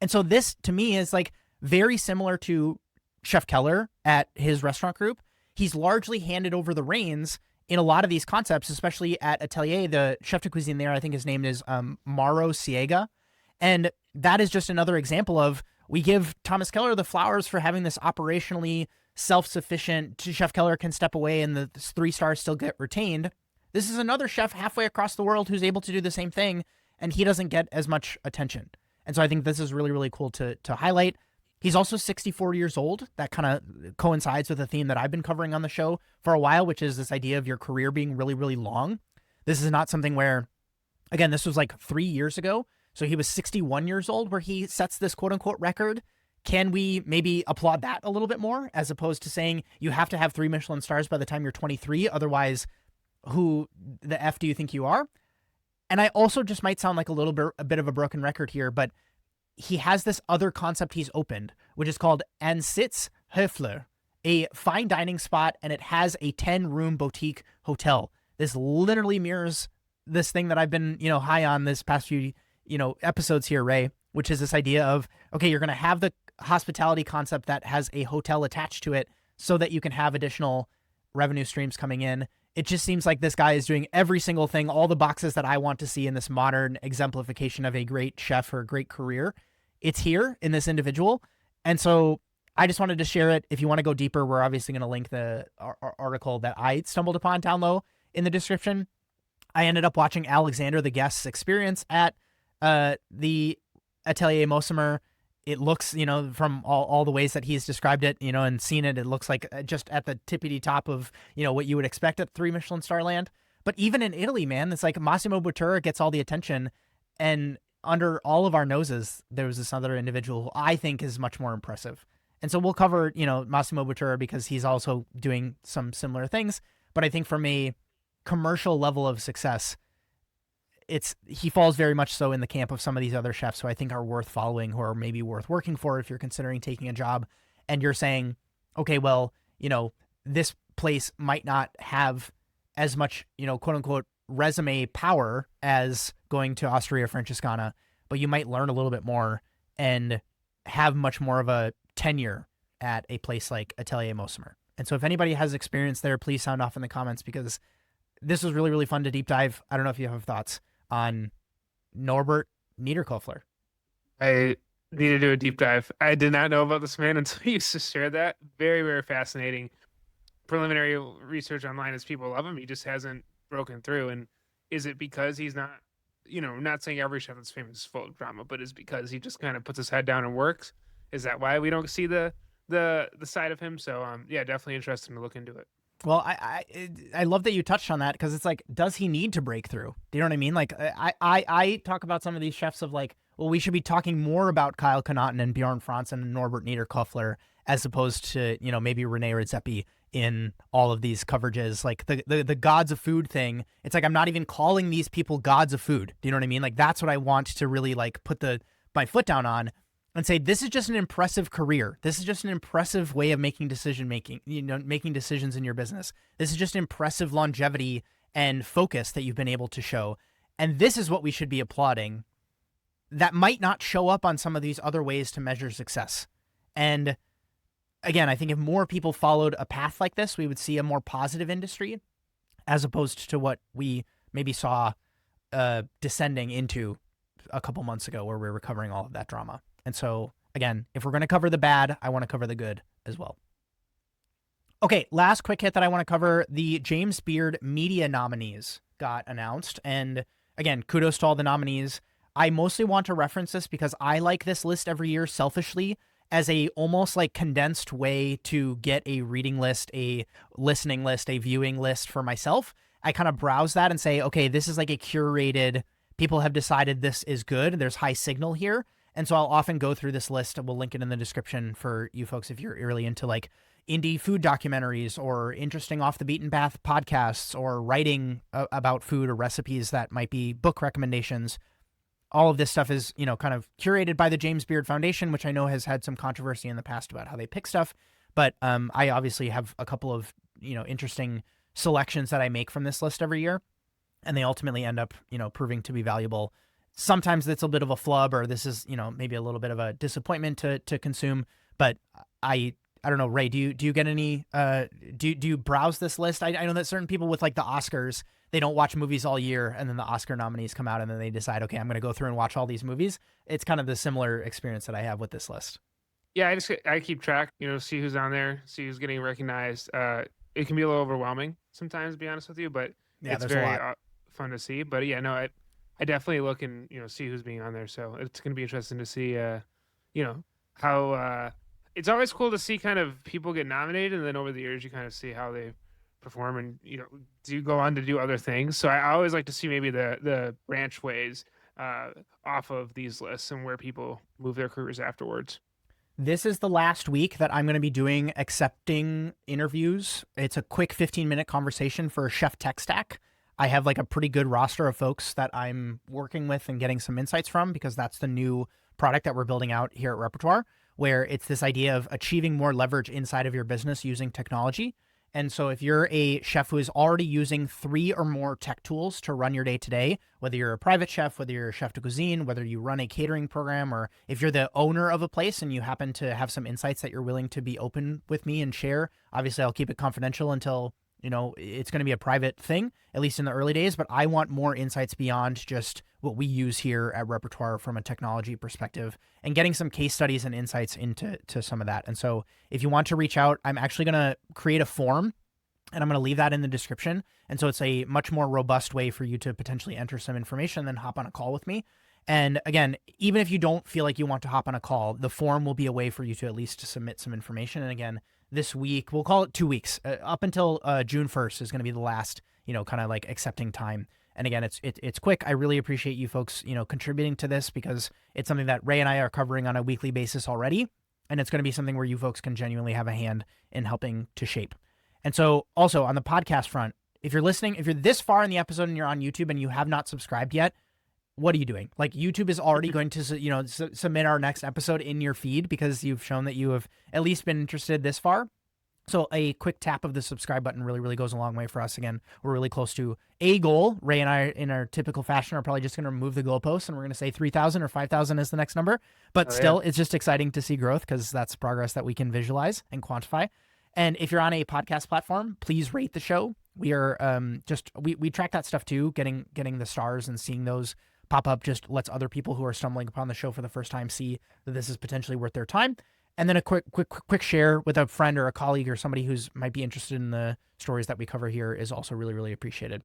A: And so this, to me, is like very similar to Chef Keller at his restaurant group. He's largely handed over the reins in a lot of these concepts, especially at Atelier. The chef de cuisine there, I think his name is Mauro Siega. And that is just another example of, we give Thomas Keller the flowers for having this operationally self-sufficient, Chef Keller can step away and the 3 stars still get retained. This is another chef halfway across the world who's able to do the same thing, and he doesn't get as much attention. And so I think this is really, really cool to highlight. He's also 64 years old. That kind of coincides with a theme that I've been covering on the show for a while, which is this idea of your career being really, really long. This is not something where, again, this was like 3 years ago. So he was 61 years old where he sets this quote unquote record. Can we maybe applaud that a little bit more, as opposed to saying you have to have 3 Michelin stars by the time you're 23? Otherwise, who the F do you think you are? And I also just might sound like a bit of a broken record here, but he has this other concept he's opened, which is called Ansitz Höfler, a fine dining spot, and it has a 10-room boutique hotel. This literally mirrors this thing that I've been, high on this past few, episodes here, Ray, which is this idea of, okay, you're going to have the hospitality concept that has a hotel attached to it so that you can have additional revenue streams coming in. It just seems like this guy is doing every single thing, all the boxes that I want to see in this modern exemplification of a great chef or a great career. It's here in this individual. And so I just wanted to share it. If you want to go deeper, we're obviously going to link the article that I stumbled upon down low in the description. I ended up watching Alexander the Guest's experience at the Atelier Mossemer. It looks, from all the ways that he's described it, and seen it, it looks like just at the tippity top of, what you would expect at 3 Michelin star land. But even in Italy, man, it's like Massimo Bottura gets all the attention, and under all of our noses, there was this other individual who I think is much more impressive. And so we'll cover, Massimo Bottura because he's also doing some similar things. But I think from a commercial level of success, he falls very much so in the camp of some of these other chefs who I think are worth following, who are maybe worth working for if you're considering taking a job and you're saying, okay, well, this place might not have as much, quote unquote, resume power as going to Osteria Francescana, but you might learn a little bit more and have much more of a tenure at a place like Atelier Mossemer. And so if anybody has experience there, please sound off in the comments because this was really, really fun to deep dive. I don't know if you have thoughts on Norbert Niederkofler.
B: I need to do a deep dive. I did not know about this man until you just shared that. Very, very fascinating. Preliminary research online is people love him. He just hasn't broken through. And is it because he's not, not saying every chef that's famous is full of drama, but is because he just kind of puts his head down and works? Is that why we don't see the side of him? So yeah, definitely interested to look into it.
A: Well, I love that you touched on that because it's like, does he need to break through? Do you know what I mean? Like, I talk about some of these chefs of like, well, we should be talking more about Kyle Connaughton and Bjorn Franzen and Norbert Niederkofler as opposed to, maybe Rene Redzepi in all of these coverages. Like the gods of food thing. It's like, I'm not even calling these people gods of food. Do you know what I mean? Like, that's what I want to really like put my foot down on and say, this is just an impressive career. This is just an impressive way of making making decisions in your business. This is just impressive longevity and focus that you've been able to show. And this is what we should be applauding. That might not show up on some of these other ways to measure success. And again, I think if more people followed a path like this, we would see a more positive industry as opposed to what we maybe saw descending into a couple months ago where we were covering all of that drama. And so, again, if we're going to cover the bad, I want to cover the good as well. Okay, last quick hit that I want to cover, the James Beard Media Nominees got announced. And again, kudos to all the nominees. I mostly want to reference this because I like this list every year selfishly as a almost like condensed way to get a reading list, a listening list, a viewing list for myself. I kind of browse that and say, okay, this is like a curated, people have decided this is good. There's high signal here. And so I'll often go through this list. We'll link it in the description for you folks if you're really into like indie food documentaries or interesting off the beaten path podcasts or writing about food or recipes that might be book recommendations. All of this stuff is, kind of curated by the James Beard Foundation, which I know has had some controversy in the past about how they pick stuff. But I obviously have a couple of, interesting selections that I make from this list every year. And they ultimately end up, proving to be valuable. Sometimes it's a bit of a flub or this is, maybe a little bit of a disappointment to consume. But I don't know, Ray, do you get any, do you browse this list? I know that certain people with like the Oscars, they don't watch movies all year and then the Oscar nominees come out and then they decide, okay, I'm going to go through and watch all these movies. It's kind of the similar experience that I have with this list.
B: Yeah, I keep track, see who's on there, see who's getting recognized. It can be a little overwhelming sometimes, to be honest with you, but yeah, it's very fun to see. But yeah, no, I definitely look and, see who's being on there. So it's going to be interesting to see, how it's always cool to see kind of people get nominated. And then over the years, you kind of see how they perform and, do go on to do other things. So I always like to see maybe the branch ways off of these lists and where people move their careers afterwards.
A: This is the last week that I'm going to be doing accepting interviews. It's a quick 15-minute conversation for Chef Tech Stack. I have like a pretty good roster of folks that I'm working with and getting some insights from because that's the new product that we're building out here at Repertoire, where it's this idea of achieving more leverage inside of your business using technology. And so if you're a chef who is already using 3 or more tech tools to run your day to day, whether you're a private chef, whether you're a chef de cuisine, whether you run a catering program, or if you're the owner of a place and you happen to have some insights that you're willing to be open with me and share, obviously I'll keep it confidential until, it's going to be a private thing, at least in the early days, but I want more insights beyond just what we use here at Repertoire from a technology perspective, and getting some case studies and insights into some of that. And so if you want to reach out, I'm actually going to create a form and I'm going to leave that in the description. And so it's a much more robust way for you to potentially enter some information, then hop on a call with me. And again, even if you don't feel like you want to hop on a call, the form will be a way for you to at least submit some information. And again, this week, we'll call it 2 weeks, up until June 1st is going to be the last, kind of like accepting time. And again, it's quick. I really appreciate you folks, contributing to this, because it's something that Ray and I are covering on a weekly basis already. And it's going to be something where you folks can genuinely have a hand in helping to shape. And so also on the podcast front, if you're listening, if you're this far in the episode and you're on YouTube and you have not subscribed yet, what are you doing? Like, YouTube is already going to, submit our next episode in your feed because you've shown that you have at least been interested this far. So a quick tap of the subscribe button really, really goes a long way for us. Again, we're really close to a goal. Ray and I, in our typical fashion, are probably just going to remove the goalposts and we're going to say 3,000 or 5,000 is the next number. But still, It's just exciting to see growth because that's progress that we can visualize and quantify. And if you're on a podcast platform, please rate the show. We are we track that stuff too. Getting the stars and seeing those pop up just lets other people who are stumbling upon the show for the first time see that this is potentially worth their time. And then a quick share with a friend or a colleague or somebody who's might be interested in the stories that we cover here is also really, really appreciated.